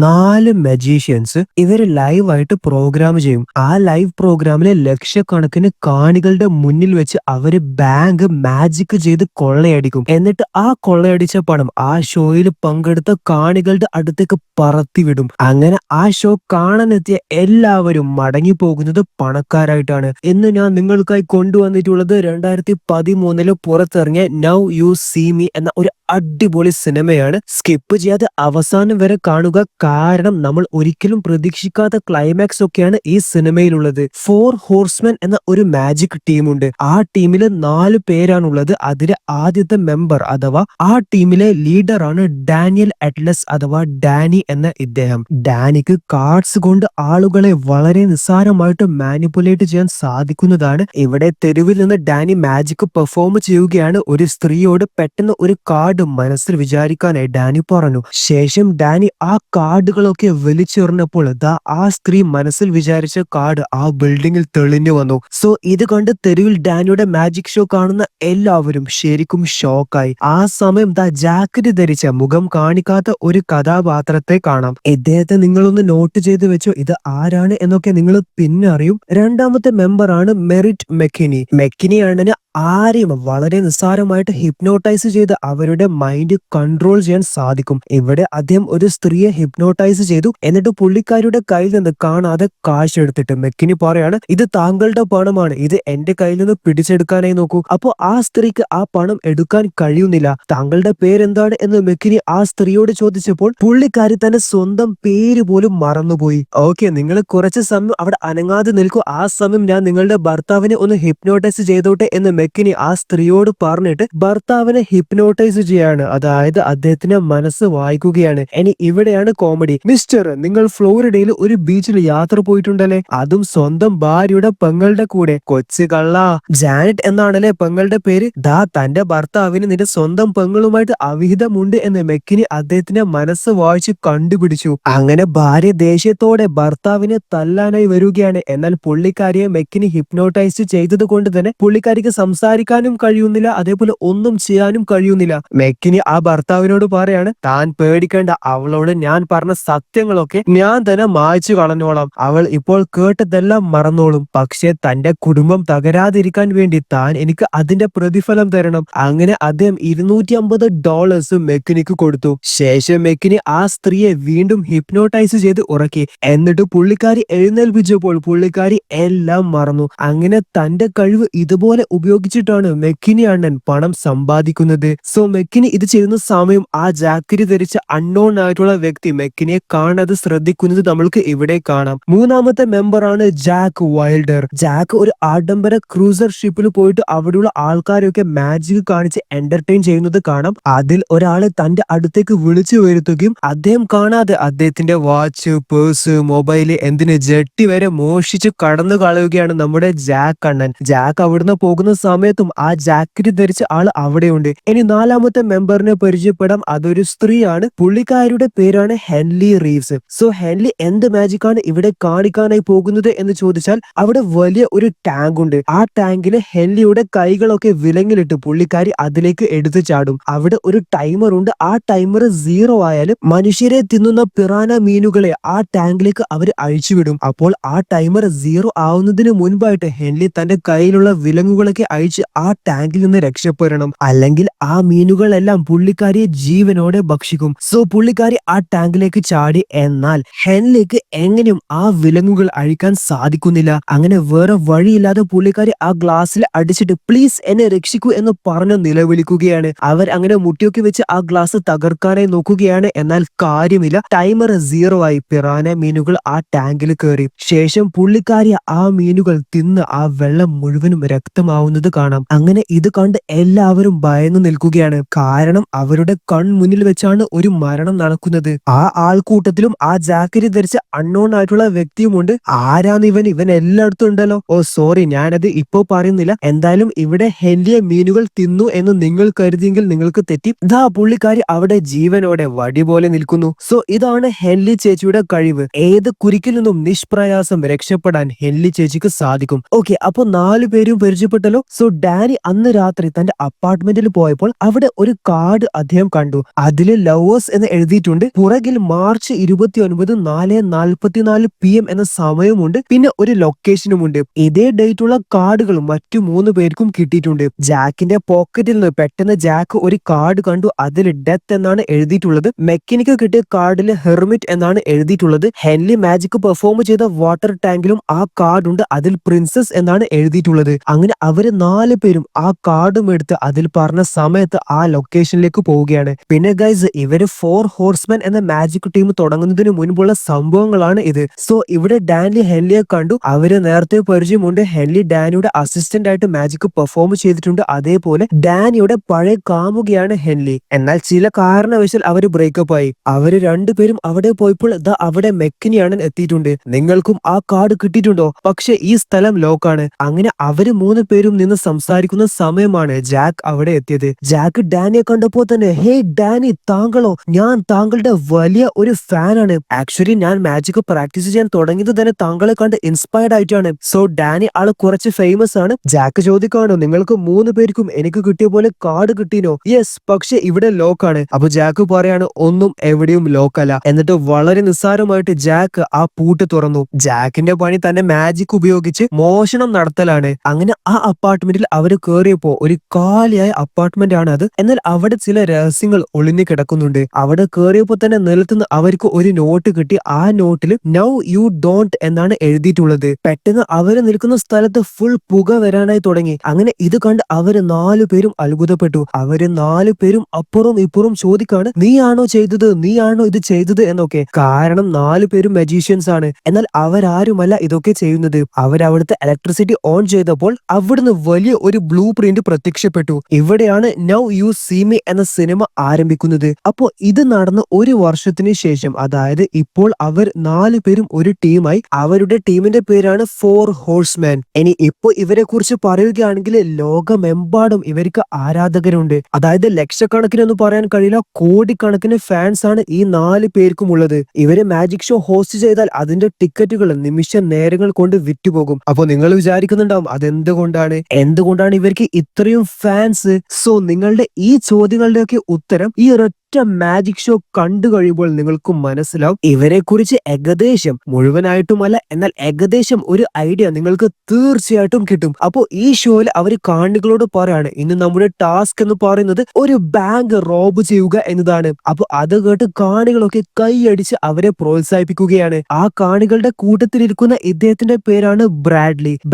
4 magicians ഇവര് ലൈവായിട്ട് programme ചെയ്യും. ആ ലൈവ് പ്രോഗ്രാമിലെ ലക്ഷക്കണക്കിന് കാണികളുടെ മുന്നിൽ വെച്ച് അവര് ബാങ്ക് മാജിക് ചെയ്ത് കൊള്ളയടിക്കും. എന്നിട്ട് ആ കൊള്ളയടിച്ച പണം ആ ഷോയിൽ പങ്കെടുത്ത കാണികളുടെ അടുത്തേക്ക് പറത്തിവിടും. അങ്ങനെ ആ ഷോ കാണാനെത്തിയ എല്ലാവരും മടങ്ങി പോകുന്നത് പണക്കാരായിട്ടാണ്. ഇന്ന് ഞാൻ നിങ്ങൾക്കായി കൊണ്ടുവന്നിട്ടുള്ളത് 2013 പുറത്തിറങ്ങിയ നൗ യു സീ മീ എന്ന ഒരു അടിപൊളി സിനിമയാണ്. സ്കിപ്പ് ചെയ്യാതെ അവസാനം വരെ കാണുക, കാരണം നമ്മൾ ഒരിക്കലും പ്രതീക്ഷിക്കാത്ത ക്ലൈമാക്സ് ഒക്കെയാണ് ഈ സിനിമയിലുള്ളത്. 4 ഹോഴ്സ്മെൻ എന്ന ഒരു മാജിക് ടീമുണ്ട്. ആ ടീമില് 4 പേരാണുള്ളത്. അതിലെ ആദ്യത്തെ മെമ്പർ അഥവാ ആ ടീമിലെ ലീഡറാണ് ഡാനിയൽ അറ്റ്ലസ് അഥവാ ഡാനി എന്ന ഇദ്ദേഹം. ഡാനിക്ക് കാർഡ്സ് കൊണ്ട് ആളുകളെ വളരെ നിസ്സാരമായിട്ട് മാനിപ്പുലേറ്റ് ചെയ്യാൻ സാധിക്കുന്നതാണ്. ഇവിടെ തെരുവിൽ നിന്ന് ഡാനി മാജിക് പെർഫോം ചെയ്യുകയാണ്. ഒരു സ്ത്രീയോട് പെട്ടെന്ന് ഒരു കാർഡ് മനസ്സിൽ വിചാരിക്കാനായി ഡാനി പറഞ്ഞു. ശേഷം ഡാനി ആ കാർഡുകളൊക്കെ വലിച്ചെറിഞ്ഞപ്പോൾ ആ സ്ത്രീ മനസ്സിൽ വിചാരിച്ച കാർഡ് ആ ബിൽഡിങ്ങിൽ തെളിഞ്ഞു വന്നു. സോ ഇത് കണ്ട് തെരുവിൽ ഡാനിയുടെ മാജിക് ഷോ കാണുന്ന എല്ലാവരും ശരിക്കും ഷോക്കായി. ആ സമയം ജാക്കറ്റ് ധരിച്ച മുഖം കാണിക്കാത്ത ഒരു കഥാപാത്രത്തെ കാണാം. ഇദ്ദേഹത്തെ നിങ്ങളൊന്ന് നോട്ട് ചെയ്ത് വെച്ചോ, ഇത് ആരാണ് എന്നൊക്കെ നിങ്ങൾ പിന്നെ അറിയും. രണ്ടാമത്തെ മെമ്പറാണ് മെറിറ്റ് മെക്കിനി. മെക്കിനിയാണ് ആരെയും വളരെ നിസ്സാരമായിട്ട് ഹിപ്നോട്ടൈസ് ചെയ്ത് അവരുടെ മൈൻഡ് കൺട്രോൾ ചെയ്യാൻ സാധിക്കും. ഇവിടെ അദ്ദേഹം ഒരു സ്ത്രീയെ ഹിപ്നോട്ടൈസ് ചെയ്തു. എന്നിട്ട് പുള്ളിക്കാരിയുടെ കയ്യിൽ നിന്ന് കാണാതെ കാശ് എടുത്തിട്ട് മെക്കിനി പറയാണ്, ഇത് താങ്കളുടെ പണമാണ്, ഇത് എന്റെ കയ്യിൽ നിന്ന് പിടിച്ചെടുക്കാനായി നോക്കൂ. അപ്പൊ ആ സ്ത്രീക്ക് ആ പണം എടുക്കാൻ കഴിയുന്നില്ല. താങ്കളുടെ പേരെന്താണ് എന്ന് മെക്കിനി ആ സ്ത്രീയോട് ചോദിച്ചപ്പോൾ പുള്ളിക്കാരി തന്നെ സ്വന്തം പേര് പോലും മറന്നുപോയി. ഓക്കെ, നിങ്ങൾ കുറച്ച് സമയം അവിടെ അനങ്ങാതെ നിൽക്കൂ, ആ സമയം ഞാൻ നിങ്ങളുടെ ഭർത്താവിനെ ഒന്ന് ഹിപ്നോട്ടൈസ് ചെയ്തോട്ടെ എന്ന് മെക്കിനി ആ സ്ത്രീയോട് പറഞ്ഞിട്ട് ഭർത്താവിനെ ഹിപ്നോട്ടൈസ് ചെയ്യാണ്. അതായത് അദ്ദേഹത്തിന്റെ മനസ്സ് വായിക്കുകയാണ്. ഇനി ഇവിടെയാണ് കോമഡി. മിസ്റ്റർ, നിങ്ങൾ ഫ്ലോറിഡയിൽ ഒരു ബീച്ചിൽ യാത്ര പോയിട്ടുണ്ടല്ലേ, അതും സ്വന്തം ഭാര്യയുടെ പെങ്ങളുടെ കൂടെ. കൊച്ചു കള്ള, ജാനറ്റ് എന്നാണല്ലേ പെങ്ങളുടെ പേര്. തന്റെ ഭർത്താവിന് നിന്റെ സ്വന്തം പെങ്ങളുമായിട്ട് അവിഹിതമുണ്ട് എന്ന് മെക്കിനി അദ്ദേഹത്തിന്റെ മനസ്സ് വായിച്ച് കണ്ടുപിടിച്ചു. അങ്ങനെ ഭാര്യ ദേഷ്യത്തോടെ ഭർത്താവിനെ തല്ലാനായി വരികയാണ്. എന്നാൽ പുള്ളിക്കാരിയെ മെക്കിനി ഹിപ്നോട്ടൈസ് ചെയ്തത് കൊണ്ട് തന്നെ പുള്ളിക്കാരിക്ക് സംസാരിക്കാനും കഴിയുന്നില്ല, അതേപോലെ ഒന്നും ചെയ്യാനും കഴിയുന്നില്ല. മെക്കിനി ആ ഭർത്താവിനോട് പറയാണ്, താൻ പേടിക്കേണ്ട, അവളോട് ഞാൻ പറഞ്ഞ സത്യങ്ങളൊക്കെ ഞാൻ തന്നെ മായ്ച്ചു കളഞ്ഞോളാം, അവൾ ഇപ്പോൾ കേട്ടതെല്ലാം മറന്നോളും. പക്ഷെ തന്റെ കുടുംബം തകരാതിരിക്കാൻ വേണ്ടി താൻ എനിക്ക് അതിന്റെ പ്രതിഫലം തരണം. അങ്ങനെ അദ്ദേഹം $250 മെക്കിനിക്ക് കൊടുത്തു. ശേഷം മെക്കിനി ആ സ്ത്രീയെ വീണ്ടും ഹിപ്നോട്ടൈസ് ചെയ്ത് ഉറക്കി. എന്നിട്ട് പുള്ളിക്കാരി എഴുന്നേൽപ്പിച്ചപ്പോൾ പുള്ളിക്കാരി എല്ലാം മറന്നു. അങ്ങനെ തന്റെ കഴിവ് ഇതുപോലെ ഉപയോഗിച്ചിട്ടാണ് മെക്കിനി അണ്ണൻ പണം സമ്പാദിക്കുന്നത്. സോ മെക്കിനി ഇത് ചെയ്യുന്ന സമയം ആ ജാക്കറ്റ് ധരിച്ച അൺനോൺ ആയിട്ടുള്ള വ്യക്തി മെക്കിനിയെ കാണാതെ ശ്രദ്ധിക്കുന്നത് നമ്മൾക്ക് ഇവിടെ കാണാം. മൂന്നാമത്തെ മെമ്പറാണ് ജാക്ക് വൈൽഡർ. ജാക്ക് ഒരു ആഡംബര ക്രൂസർ ഷിപ്പിൽ പോയിട്ട് അവിടെയുള്ള ആൾക്കാരെയൊക്കെ മാജിക് കാണിച്ച് എന്റർടൈൻ ചെയ്യുന്നത് കാണാം. അതിൽ ഒരാളെ തന്റെ അടുത്തേക്ക് വിളിച്ചു വരുത്തുകയും അദ്ദേഹം കാണാതെ അദ്ദേഹത്തിന്റെ വാച്ച്, പേഴ്സ്, മൊബൈല്, എന്തിന് ജെട്ടി വരെ മോഷിച്ച് കടന്നു കളയുകയാണ് നമ്മുടെ ജാക്ക് അണ്ണൻ. ജാക്ക് അവിടുന്ന് പോകുന്ന സമയത്തും ആ ജാക്കറ്റ് ധരിച്ച ആൾ അവിടെയുണ്ട്. ഇനി നാലാമത്തെ മെമ്പറിനെ പരിചയപ്പെടാം. അതൊരു സ്ത്രീയാണ്. പുള്ളിക്കാരുടെ പേരാണ് ഹെൻലി റീവ്സ്. സോ ഹെൻലി എന്ത് മാജിക് ആണ് ഇവിടെ കാണിക്കാനായി പോകുന്നത് എന്ന് ചോദിച്ചാൽ അവിടെ വലിയ ഒരു ടാങ്ക് ഉണ്ട്. ആ ടാങ്കില് ഹെൻലിയുടെ കൈകളൊക്കെ വിലങ്ങിലിട്ട് പുള്ളിക്കാരി അതിലേക്ക് എടുത്തു ചാടും. അവിടെ ഒരു ടൈമർ ഉണ്ട്. ആ ടൈമർ 0 ആയാലും മനുഷ്യരെ തിന്നുന്ന പിറാന മീനുകളെ ആ ടാങ്കിലേക്ക് അവർ അഴിച്ചുവിടും. അപ്പോൾ ആ ടൈമർ 0 ആവുന്നതിന് മുൻപായിട്ട് ഹെൻലി തന്റെ കയ്യിലുള്ള വിലങ്ങുകളൊക്കെ അഴിച്ച് ആ ടാങ്കിൽ നിന്ന് രക്ഷപ്പെടണം. അല്ലെങ്കിൽ ആ മീനുകളെല്ലാം പുള്ളിക്കാരിയെ ജീവനോടെ ഭക്ഷിക്കും. സോ പുള്ളിക്കാരി ആ ടാങ്കിലേക്ക് ചാടി. എന്നാൽ ഹെൻലിക്ക് എങ്ങനെയും ആ വിലങ്ങുകൾ അഴിക്കാൻ സാധിക്കുന്നില്ല. അങ്ങനെ വേറെ വഴിയില്ലാതെ പുള്ളിക്കാരി ആ ഗ്ലാസ്സിൽ അടിച്ചിട്ട് പ്ലീസ് എന്നെ രക്ഷിക്കൂ എന്ന് പറഞ്ഞു നിലവിളിക്കുകയാണ്. അവർ അങ്ങനെ മുട്ടിയൊക്കെ വെച്ച് ആ ഗ്ലാസ് തകർക്കാനായി നോക്കുകയാണ്. എന്നാൽ കാര്യമില്ല, ടൈമർ 0 ആയി. പിറാന മീനുകൾ ആ ടാങ്കിൽ കയറി. ശേഷം പുള്ളിക്കാരി ആ മീനുകൾ തിന്ന് ആ വെള്ളം മുഴുവനും രക്തമാവുന്നത് കാണാം. അങ്ങനെ ഇത് കണ്ട് എല്ലാവരും ഭയന്നു നിൽക്കുകയാണ്. കാരണം അവരുടെ കൺമുന്നിൽ വെച്ചാണ് ഒരു മരണം നടക്കുന്നത്. ആ ആൾക്കൂട്ടത്തിലും ആ ജാക്കറ്റ് ധരിച്ച അൺനോൺ ആയിട്ടുള്ള വ്യക്തിയുമുണ്ട്. ആരാണ് ഇവൻ? ഇവൻ എല്ലായിടത്തും ഉണ്ടല്ലോ. ഓ സോറി, ഞാനത് ഇപ്പോ പറയുന്നില്ല. എന്തായാലും ഇവിടെ ഹെൻലിയെ മീനുകൾ തിന്നു എന്ന് നിങ്ങൾ കരുതിയെങ്കിൽ നിങ്ങൾക്ക് തെറ്റി. പുള്ളിക്കാരി അവിടെ ജീവനോടെ വടി പോലെ നിൽക്കുന്നു. സോ ഇതാണ് ഹെൻലി ചേച്ചിയുടെ കഴിവ്. ഏത് കുരുക്കിൽ നിന്നും നിഷ്പ്രയാസം രക്ഷപ്പെടാൻ ഹെൻലി ചേച്ചിക്ക് സാധിക്കും. ഓക്കെ, അപ്പൊ 4 പേരും പരിചയപ്പെട്ടല്ലോ. സോ ഡാനി അന്ന് രാത്രി തന്റെ അപ്പാർട്ട്മെന്റിൽ പോയപ്പോൾ അവിടെ ഒരു കാർഡ് അദ്ദേഹം കണ്ടു. അതില് ലവേഴ്സ് എന്ന് എഴുതിയിട്ടുണ്ട്. പുറകിൽ മാർച്ച് 29 4:44 PM എന്ന സമയമുണ്ട്. പിന്നെ ഒരു ലൊക്കേഷനുമുണ്ട്. ഇതേ ഡേറ്റ് ഉള്ള കാർഡുകൾ മറ്റു 3 പേർക്കും കിട്ടിയിട്ടുണ്ട്. ജാക്കിന്റെ പോക്കറ്റിൽ നിന്ന് പെട്ടെന്ന് ജാക്ക് ഒരു കാർഡ് കണ്ടു. അതിൽ ഡെത്ത് എന്നാണ് എഴുതിയിട്ടുള്ളത്. മെക്കാനിക്ക് കിട്ടിയ കാർഡിൽ ഹെർമിറ്റ് എന്നാണ് എഴുതിയിട്ടുള്ളത്. ഹെൻലി മാജിക് പെർഫോം ചെയ്ത വാട്ടർ ടാങ്കിലും ആ കാർഡ് ഉണ്ട്. അതിൽ പ്രിൻസസ് എന്നാണ് എഴുതിയിട്ടുള്ളത്. അങ്ങനെ അവര് 4 പേരും ആ കാർഡും എടുത്ത് അതിൽ പറഞ്ഞ സമയത്ത് ആ ലൊക്കേഷനിലേക്ക് പോവുകയാണ്. പിന്നെ ഗൈസ്, ഇവര് 4 ഹോഴ്സ്മെൻ എന്ന മാജിക് ടീം തുടങ്ങുന്നതിന് മുൻപുള്ള സംഭവങ്ങളാണ് ഇത്. സോ ഇവിടെ ഡാനി ഹെൻലിയെ കണ്ടു. അവര് നേരത്തെ പരിചയമുണ്ട്. ഹെൻലി ഡാനിയുടെ അസിസ്റ്റന്റ് ആയിട്ട് മാജിക് പെർഫോം ചെയ്തിട്ടുണ്ട്. അതേപോലെ ഡാനിയുടെ പഴയ കാമുകയാണ് ഹെൻലി. എന്നാൽ ചില കാരണവശാൽ അവര് ബ്രേക്കപ്പ് ആയി. അവര് രണ്ടുപേരും അവിടെ പോയപ്പോൾ അവിടെ മെക്കിനിയാണ് എത്തിയിട്ടുണ്ട്. നിങ്ങൾക്കും ആ കാർഡ് കിട്ടിയിട്ടുണ്ടോ? പക്ഷെ ഈ സ്ഥലം ലോക്കാണ്. അങ്ങനെ അവര് 3 പേരും നിന്ന് സംസാരിക്കുന്ന സമയമാണ് ജാക്ക് അവിടെ എത്തിയത്. ജാക്ക് ഡാനിയെ കണ്ടപ്പോ തന്നെ, ഹേ ഡാനി, താങ്കളോ? ഞാൻ താങ്കളുടെ വലിയ ഒരു ഫാനാണ്. ആക്ച്വലി ഞാൻ മാജിക് പ്രാക്ടീസ് ചെയ്യാൻ തുടങ്ങിയത് തന്നെ താങ്കളെ കണ്ട് ഇൻസ്പയർഡ് ആയിട്ടാണ്. സോ ഡാനി ആള് കുറച്ച് ഫേമസ് ആണ്. ജാക്ക് ചോദിക്കാണോ, നിങ്ങൾക്ക് 3 പേർക്കും എനിക്ക് കിട്ടിയ പോലെ കാർഡ് കിട്ടിനോ? യെസ്, പക്ഷെ ഇവിടെ ലോക്കാണ്. അപ്പൊ ജാക്ക് പറയാണ്, ഒന്നും എവിടെയും ലോക്കല്ല. എന്നിട്ട് വളരെ നിസ്സാരമായിട്ട് ജാക്ക് ആ പൂട്ട് തുറന്നു. ജാക്കിന്റെ പണി തന്നെ മാജിക് ഉപയോഗിച്ച് മോഷണം നടത്തലാണ്. അങ്ങനെ ആ അപ്പാർട്ട്മെന്റിൽ അവര് കയറിയപ്പോ ഒരു കാലിയായ അപ്പാർട്ട്മെന്റ് ആണ് അത്. എന്നാൽ അവിടെ ചില രഹസ്യങ്ങൾ ഒളിഞ്ഞു കിടക്കുന്നുണ്ട്. അവിടെ കയറിയപ്പോ തന്നെ നിലത്തുനിന്ന് അവർക്ക് ഒരു നോട്ട് കിട്ടി. ആ നോട്ടിൽ നൗ യു ഡോണ്ട് എന്നാണ് എഴുതിയിട്ടുള്ളത്. പെട്ടെന്ന് അവര് നിൽക്കുന്ന സ്ഥലത്ത് ഫുൾ പുക വരാനായി തുടങ്ങി. അങ്ങനെ ഇത് കണ്ട് അവര് 4 പേരും അത്ഭുതപ്പെട്ടു. അവര് 4 പേരും അപ്പുറം ഇപ്പുറം ചോദിക്കാണ്, നീയാണോ ചെയ്തത്, നീയാണോ ഇത് ചെയ്തത് എന്നൊക്കെ. കാരണം 4 പേരും മജീഷ്യൻസ് ആണ്. എന്നാൽ അവരാരുമല്ല ഇതൊക്കെ ചെയ്യുന്നത്. അവരവിടുത്തെ ഇലക്ട്രിസിറ്റി ഓൺ ചെയ്തപ്പോൾ അവിടുന്ന് വലിയ ഒരു ബ്ലൂ പ്രിന്റ് പ്രത്യക്ഷപ്പെട്ടു. ഇവിടെയാണ് നൗ യു സീ മീ എന്ന സിനിമ ആരംഭിക്കുന്നത്. അപ്പോ ഇത് നടന്ന ഒരു വർഷത്തിന് ശേഷം, അതായത് ഇപ്പോൾ അവർ 4 പേരും ഒരു ടീമായി. അവരുടെ ടീമിന്റെ പേരാണ് 4 ഹോഴ്സ്മാൻ. ഇനി ഇപ്പൊ ഇവരെ കുറിച്ച് പറയുകയാണെങ്കിൽ ലോകമെമ്പാടും ഇവർക്ക് ആരാധകരുണ്ട്. അതായത് ലക്ഷക്കണക്കിനൊന്നും പറയാൻ കഴിയില്ല, കോടിക്കണക്കിന് ഫാൻസ് ആണ് ഈ 4 പേർക്കും ഉള്ളത്. ഇവര് മാജിക് ഷോ ഹോസ്റ്റ് ചെയ്താൽ അതിന്റെ ടിക്കറ്റുകൾ നിമിഷ നേരങ്ങൾ കൊണ്ട് വിറ്റുപോകും. അപ്പൊ നിങ്ങൾ വിചാരിക്കുന്നുണ്ടാവും എന്തുകൊണ്ടാണ് ഇവർക്ക് ഇത്രയും ഫാൻസ്? സോ നിങ്ങളുടെ ഈ ചോദ്യങ്ങളുടെയൊക്കെ ഉത്തരം ഈ മാജിക് ഷോ കണ്ടു കഴിയുമ്പോൾ നിങ്ങൾക്ക് മനസ്സിലാവും. ഇവരെ കുറിച്ച് ഏകദേശം, മുഴുവനായിട്ടുമല്ല എന്നാൽ ഏകദേശം ഒരു ഐഡിയ നിങ്ങൾക്ക് തീർച്ചയായിട്ടും കിട്ടും. അപ്പോ ഈ ഷോയിൽ അവര് കാണികളോട് പറയാണ്, ഇന്ന് നമ്മുടെ ടാസ്ക് എന്ന് പറയുന്നത് ഒരു ബാങ്ക് റോബ് ചെയ്യുക എന്നതാണ്. അപ്പൊ അത് കേട്ട് കാണികളൊക്കെ കൈയടിച്ച് അവരെ പ്രോത്സാഹിപ്പിക്കുകയാണ്. ആ കാണികളുടെ കൂട്ടത്തിലിരിക്കുന്ന ഇദ്ദേഹത്തിന്റെ പേരാണ്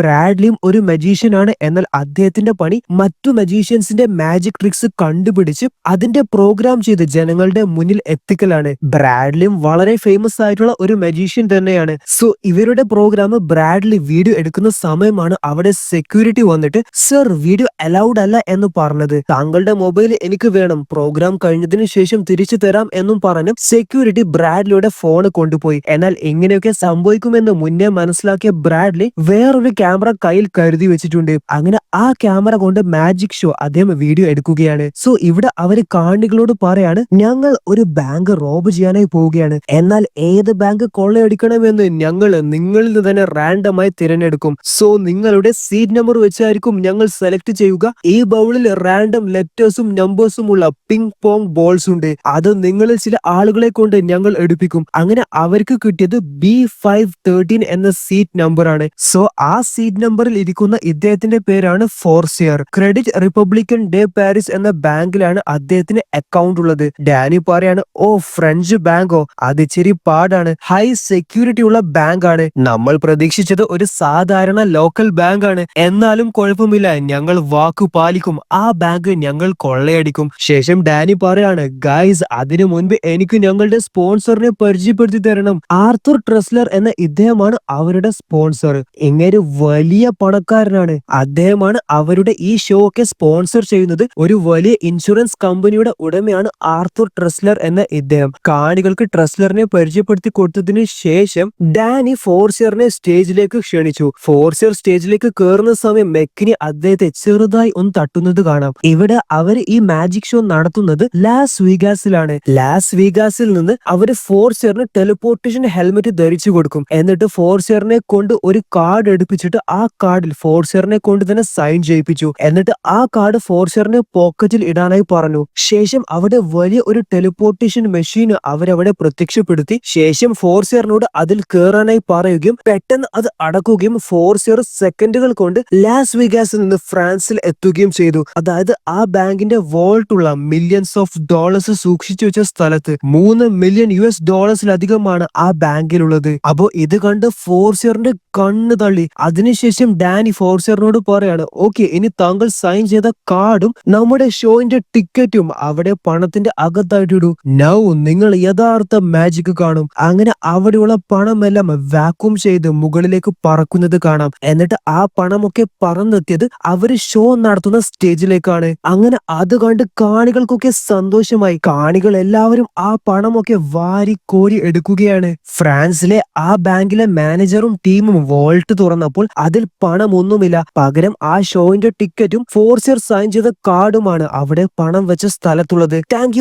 ബ്രാഡ്ലിയും ഒരു മജീഷ്യൻ ആണ്. എന്നാൽ അദ്ദേഹത്തിന്റെ പണി മറ്റു മജീഷ്യൻസിന്റെ മാജിക് ട്രിക്സ് കണ്ടുപിടിച്ച് അതിന്റെ പ്രോഗ്രാം ചെയ്ത് ജനങ്ങളുടെ മുന്നിൽ എത്തിക്കലാണ്. ബ്രാഡ്ലിയും വളരെ ഫേമസ് ആയിട്ടുള്ള ഒരു മജീഷ്യൻ തന്നെയാണ്. സോ ഇവരുടെ പ്രോഗ്രാം ബ്രാഡ്ലി വീഡിയോ എടുക്കുന്ന സമയമാണ് അവിടെ സെക്യൂരിറ്റി വന്നിട്ട്, സർ വീഡിയോ അലൗഡ് അല്ല എന്ന് പറഞ്ഞത്. താങ്കളുടെ മൊബൈൽ എനിക്ക് വേണം, പ്രോഗ്രാം കഴിഞ്ഞതിന് ശേഷം തിരിച്ചു തരാം എന്നും പറഞ്ഞ് സെക്യൂരിറ്റി ബ്രാഡ്ലിയുടെ ഫോൺ കൊണ്ടുപോയി. എന്നാൽ ഇങ്ങനെയൊക്കെ സംഭവിക്കുമെന്ന് മുന്നേ മനസ്സിലാക്കിയ ബ്രാഡ്ലി വേറൊരു ക്യാമറ കയ്യിൽ കരുതി വെച്ചിട്ടുണ്ട്. അങ്ങനെ ആ ക്യാമറ കൊണ്ട് മാജിക് ഷോ അദ്ദേഹം വീഡിയോ എടുക്കുകയാണ്. സോ ഇവിടെ അവര് കാണികളോട് പറയാണ്, ഞങ്ങൾ ഒരു ബാങ്ക് റോബ് ചെയ്യാനായി പോവുകയാണ്. എന്നാൽ ഏത് ബാങ്ക് കൊള്ളയടിക്കണമെന്ന് ഞങ്ങൾ നിങ്ങളിൽ നിന്ന് തന്നെ റാൻഡമായി തിരഞ്ഞെടുക്കും. സോ നിങ്ങളുടെ സീറ്റ് നമ്പർ വെച്ചായിരിക്കും ഞങ്ങൾ സെലക്ട് ചെയ്യുക. ഈ ബൗളിൽ റാൻഡം ലെറ്റേഴ്സും നമ്പേഴ്സും ഉള്ള പിങ് പോങ് ബോൾസ് ഉണ്ട്. അത് നിങ്ങളിൽ ചില ആളുകളെ കൊണ്ട് ഞങ്ങൾ എടുപ്പിക്കും. അങ്ങനെ അവർക്ക് കിട്ടിയത് B513 എന്ന സീറ്റ് നമ്പർ ആണ്. സോ ആ സീറ്റ് നമ്പറിൽ ഇരിക്കുന്ന ഇദ്ദേഹത്തിന്റെ പേരാണ് ഫോർസിയർ. ക്രെഡിറ്റ് റിപ്പബ്ലിക്കൻ ഡേ പാരീസ് എന്ന ബാങ്കിലാണ് അദ്ദേഹത്തിന് അക്കൗണ്ട് ഉള്ളത്. ഡാനി പറയാണ്, ഓ ഫ്രഞ്ച് ബാങ്കോ, അത് ഇച്ചിരി പാടാണ്. ഹൈ സെക്യൂരിറ്റി ഉള്ള ബാങ്ക് ആണ്. നമ്മൾ പ്രതീക്ഷിച്ചത് ഒരു സാധാരണ ലോക്കൽ ബാങ്ക് ആണ്. എന്നാലും കുഴപ്പമില്ല, ഞങ്ങൾ വാക്കു പാലിക്കും. ആ ബാങ്ക് ഞങ്ങൾ കൊള്ളയടിക്കും. ശേഷം ഡാനി പറയാണ്, ഗൈസ് അതിനു മുൻപ് എനിക്ക് ഞങ്ങളുടെ സ്പോൺസറിനെ പരിചയപ്പെടുത്തി തരണം. ആർത്തർ ട്രെസ്ലർ എന്ന ഇദ്ദേഹമാണ് അവരുടെ സ്പോൺസർ. ഇങ്ങനെ വലിയ പണക്കാരനാണ്. അദ്ദേഹമാണ് അവരുടെ ഈ ഷോ ഒക്കെ സ്പോൺസർ ചെയ്യുന്നത്. ഒരു വലിയ ഇൻഷുറൻസ് കമ്പനിയുടെ ഉടമയാണ് ആർത്തർ ട്രെസ്ലർ എന്ന ഇദ്ദേഹം കാണികൾക്ക് ട്രെസ്ലറിനെ പരിചയപ്പെടുത്തി കൊടുത്തതിന് ശേഷം ഡാനി ഫോർസിയറിനെ സ്റ്റേജിലേക്ക് ക്ഷണിച്ചു. ഫോർസിയർ സ്റ്റേജിലേക്ക് കയറുന്ന സമയം മെക്കിനി അദ്ദേഹത്തെ ചെറുതായി ഒന്ന് തട്ടുന്നത് കാണാം. ഇവിടെ അവർ ഈ മാജിക് ഷോ നടത്തുന്നത് ലാസ് വീഗാസിലാണ്. ലാസ് വീഗാസിൽ നിന്ന് അവര് ഫോർസിയറിന് ടെലിപ്പോർട്ടേഷൻ ഹെൽമെറ്റ് ധരിച്ചു കൊടുക്കും. എന്നിട്ട് ഫോർസിയറിനെ കൊണ്ട് ഒരു കാർഡ് എടുപ്പിച്ചിട്ട് ആ കാർഡിൽ ഫോർസിയറിനെ കൊണ്ട് തന്നെ സൈൻ ചെയ്യിപ്പിച്ചു. എന്നിട്ട് ആ കാർഡ് ഫോർസിയറിനെ പോക്കറ്റിൽ ഇടാനായി പറഞ്ഞു. ശേഷം അവിടെ വലിയ ഒരു ടെലിപ്പോർട്ടേഷൻ മെഷീൻ അവരവിടെ പ്രത്യക്ഷപ്പെടുത്തി. ശേഷം ഫോർസിയറിനോട് അതിൽ കയറാനായി പറയുകയും പെട്ടെന്ന് അത് അടക്കുകയും ഫോർസിയർ സെക്കൻഡുകൾ കൊണ്ട് ലാസ് വീഗാസിൽ നിന്ന് ഫ്രാൻസിൽ എത്തുകയും ചെയ്തു. അതായത് ആ ബാങ്കിന്റെ വോൾട്ടുള്ള മില്യൺസ് ഓഫ് ഡോളേഴ്സ് സൂക്ഷിച്ചു വെച്ച സ്ഥലത്ത് $3 മില്യൺ ഡോളേഴ്സിലധികമാണ് ആ ബാങ്കിലുള്ളത്. അപ്പോ ഇത് കണ്ട് ഫോർസിയറിന്റെ കണ്ണ് തള്ളി. അതിനുശേഷം ഡാനി ഫോർസിയറിനോട് പറയാണ്, ഓക്കെ, ഇനി താങ്കൾ സൈൻ ചെയ്ത കാർഡും നമ്മുടെ ഷോയിന്റെ ടിക്കറ്റും അവിടെ പണത്തിന്റെ അകത്തായിട്ട് ഇടൂ. നൗ നിങ്ങൾ യഥാർത്ഥ മാജിക് കാണും. അങ്ങനെ അവിടെയുള്ള പണമെല്ലാം വാക്യൂം ചെയ്ത് മുകളിലേക്ക് പറക്കുന്നത് കാണാം. എന്നിട്ട് ആ പണമൊക്കെ പറന്നെത്തിയത് അവര് ഷോ നടത്തുന്ന സ്റ്റേജിലേക്കാണ്. അങ്ങനെ അത് കണ്ട് കാണികൾക്കൊക്കെ സന്തോഷമായി. കാണികൾ എല്ലാവരും ആ പണമൊക്കെ വാരി കോരി എടുക്കുകയാണ്. ഫ്രാൻസിലെ ആ ബാങ്കിലെ മാനേജറും ടീമും വോൾട്ട് തുറന്നപ്പോൾ അതിൽ പണമൊന്നുമില്ല. പകരം ആ ഷോയിന്റെ ടിക്കറ്റും ഫോർസിയർ സൈൻ ചെയ്ത കാർഡുമാണ് അവിടെ പണം വെച്ച സ്ഥലത്തുള്ളത്. താങ്ക്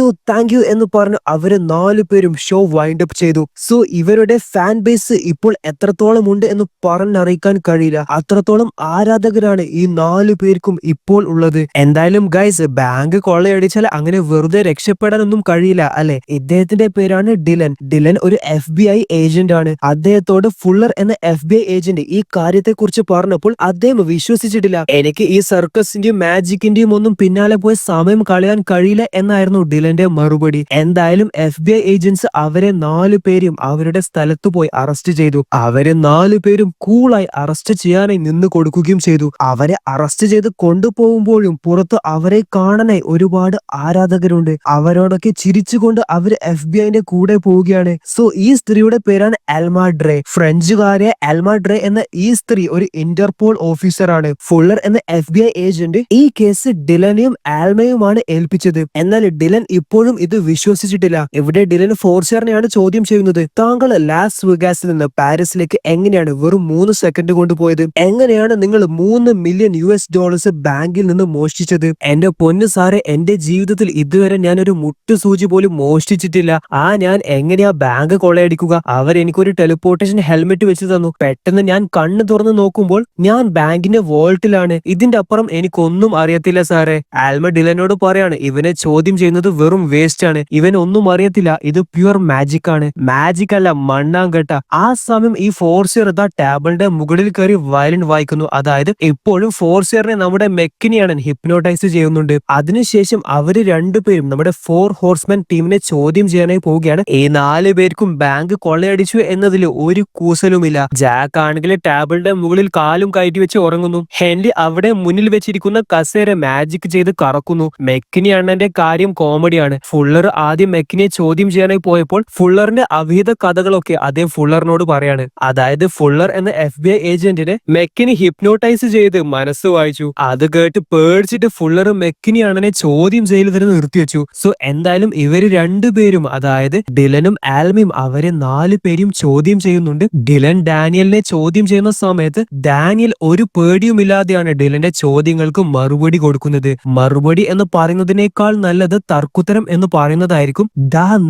യു എന്ന് പറഞ്ഞ് അവര് 4 പേരും ഷോ വൈൻഡ് അപ്പ് ചെയ്തു. സോ ഇവരുടെ ഫാൻ ബേസ് ഇപ്പോൾ എത്രത്തോളം ഉണ്ട് എന്ന് പറഞ്ഞറിയിക്കാൻ കഴിയില്ല. അത്രത്തോളം ആരാധകരാണ് ഈ 4 പേർക്കും ഇപ്പോൾ ഉള്ളത്. എന്തായാലും ഗൈസ്, ബാങ്ക് കൊള്ളയടിച്ചാൽ അങ്ങനെ വെറുതെ രക്ഷപ്പെടാനൊന്നും കഴിയില്ല അല്ലെ. ഇദ്ദേഹത്തിന്റെ പേരാണ് ഡിലൻ. ഡിലൻ ഒരു FBI ഏജന്റ് ആണ്. അദ്ദേഹത്തോട് ഫുള്ളർ എന്ന FBI ഏജന്റ് ഈ കാര്യത്തെ കുറിച്ച് പറഞ്ഞപ്പോൾ അദ്ദേഹം വിശ്വസിച്ചിട്ടില്ല. എനിക്ക് ഈ സർക്കസിന്റെയും മാജിക്കിന്റെയും ഒന്നും പിന്നാലെ പോയി സമയം കളയാൻ കഴിയില്ല എന്നായിരുന്നു ഡിലന്റെ മറുപടി. എന്തായാലും FBI ഏജന്റ്സ് അവരെ 4 പേരും അവരുടെ സ്ഥലത്ത് പോയി അറസ്റ്റ് ചെയ്തു. അവരെ 4 പേരും കൂളായി അറസ്റ്റ് ചെയ്യാനായി നിന്ന് കൊടുക്കുകയും ചെയ്തു. അവരെ അറസ്റ്റ് ചെയ്ത് കൊണ്ടുപോകുമ്പോഴും പുറത്ത് അവരെ കാണാനായി ഒരുപാട് ആരാധകരുണ്ട്. അവരോടൊക്കെ ചിരിച്ചുകൊണ്ട് അവര് FBI കൂടെ പോവുകയാണ്. സോ ഈ സ്ത്രീയുടെ പേരാണ് എൽമ ഡ്രെ. ഫ്രഞ്ചുകാരെ എൽമ ഡ്രെ എന്ന ഈ സ്ത്രീ ഒരു ഇന്റർപോൾ ഓഫീസറാണ്. ഫുള്ളർ എന്ന FBI ഏജന്റ് ഈ കേസ് ഡിലനെയും ആൽമയുമാണ് ഏൽപ്പിച്ചത്. എന്നാൽ ഡിലൻ ഇപ്പോഴും ഇത് വിശ്വസിച്ചിട്ടില്ല. ഇവിടെ ഡിലൻ ഫോർസിയറിനെയാണ് ചോദ്യം ചെയ്യുന്നത്. താങ്കൾ ലാസ് വെഗാസിൽ നിന്ന് പാരീസിലേക്ക് എങ്ങനെയാണ് വെറും 3 സെക്കൻഡ് കൊണ്ടുപോയത്? എങ്ങനെയാണ് നിങ്ങൾ $3 മില്യൺ ബാങ്കിൽ നിന്ന് മോഷ്ടിച്ചത്? എന്റെ പൊന്നു സാറെ, എന്റെ ജീവിതത്തിൽ ഇതുവരെ ഞാൻ ഒരു മുട്ടുസൂചി പോലും മോഷ്ടിച്ചിട്ടില്ല. ഞാൻ എങ്ങനെയാ ബാങ്ക് കൊള്ളയടിക്കുക? അവരെനിക്കൊരു ടെലിപ്പോർട്ടേഷൻ ഹെൽമെറ്റ് വെച്ച് തന്നു. പെട്ടെന്ന് ഞാൻ കണ്ണ് തുറന്ന് നോക്കുമ്പോൾ ഞാൻ ബാങ്കിന്റെ വോൾട്ടിലാണ്. ഇതിന്റെ അപ്പുറം എനിക്കൊന്നും അറിയത്തില്ല സാറേ. ആൽമ ഡിലനോട് പറയാണ്, ഇവനെ ചോദ്യം ചെയ്യുന്നത് വെറും വേസ്റ്റ് ആണ്. ഇവൻ ഒന്നും അറിയത്തില്ല. ഇത് പ്യുവർ മാജിക് ആണ്. മാജിക് അല്ല, മണ്ണാങ്കട്ട. ആ സമയം ഈ ഫോർസിയർ ടേബിളിന്റെ മുകളിൽ കയറി വയലിൻ വായിക്കുന്നു. അതായത് ഇപ്പോഴും ഫോർസിയറിനെ നമ്മുടെ മെക്കിനിയാണ് ഹിപ്നോട്ടൈസ് ചെയ്യുന്നുണ്ട്. അതിനുശേഷം അവര് 2 പേരും നമ്മുടെ 4 ഹോഴ്സ്മാൻ ടീമിനെ ചോദ്യം ചെയ്യാനായി പോവുകയാണ്. ഈ 4 പേർക്കും ബാങ്ക് കൊള്ളയടിച്ചു എന്നതിൽ ഒരു കൂസലുമില്ല. ജാക്ക് ആണെങ്കിൽ ടേബിളിന്റെ മുകളിൽ കാലും കയറ്റി വെച്ച് ഉറങ്ങുന്നു. ഹെൻറി അവിടെ മുന്നിൽ വെച്ചിരിക്കുന്ന കസേര മാജിക് ചെയ്ത് കറക്കുന്നു. മെക്കിനി അണ്ണന്റെ കാര്യം കോമഡിയാണ്. ഫുള്ളർ ആദ്യം മെക്കിനിയെ ചോദ്യം ചെയ്യാനായി പോയപ്പോൾ ഫുള്ളറിന്റെ അവിഹിത കഥകളൊക്കെ അദ്ദേഹം ഫുള്ളറിനോട് പറയാണ്. അതായത് ഫുള്ളർ എന്ന FBI ഏജന്റിനെ മെക്കിനി ഹിപ്നോട്ടൈസ് ചെയ്ത് മനസ്സ് വായിച്ചു. അത് കേട്ട് പേടിച്ചിട്ട് ഫുള്ളർ മെക്കിനി അണ്ണനെ ചോദ്യം ചെയ്യൽ തന്നെ നിർത്തിവെച്ചു. സോ എന്തായാലും ഇവര് 2 പേരും, അതായത് ഡിലനും ആൽമയും അവരെ 4 പേരും ചോദ്യം ചെയ്യുന്നുണ്ട്. ഡിലൻ ഡാനിയലിനെ ചോദ്യം ചെയ്യുന്ന സമയത്ത് ഡാനിയൽ ഒരു പേടിയുമില്ലാതെയാണ് ഡിലന്റെ ചോദ്യങ്ങൾക്ക് മറുപടി കൊടുക്കുന്നത്. മറുപടി എന്ന് പറയുന്നതിനേക്കാൾ നല്ലത് തർക്കുത്തരം എന്ന് പറയുന്നതായിരിക്കും.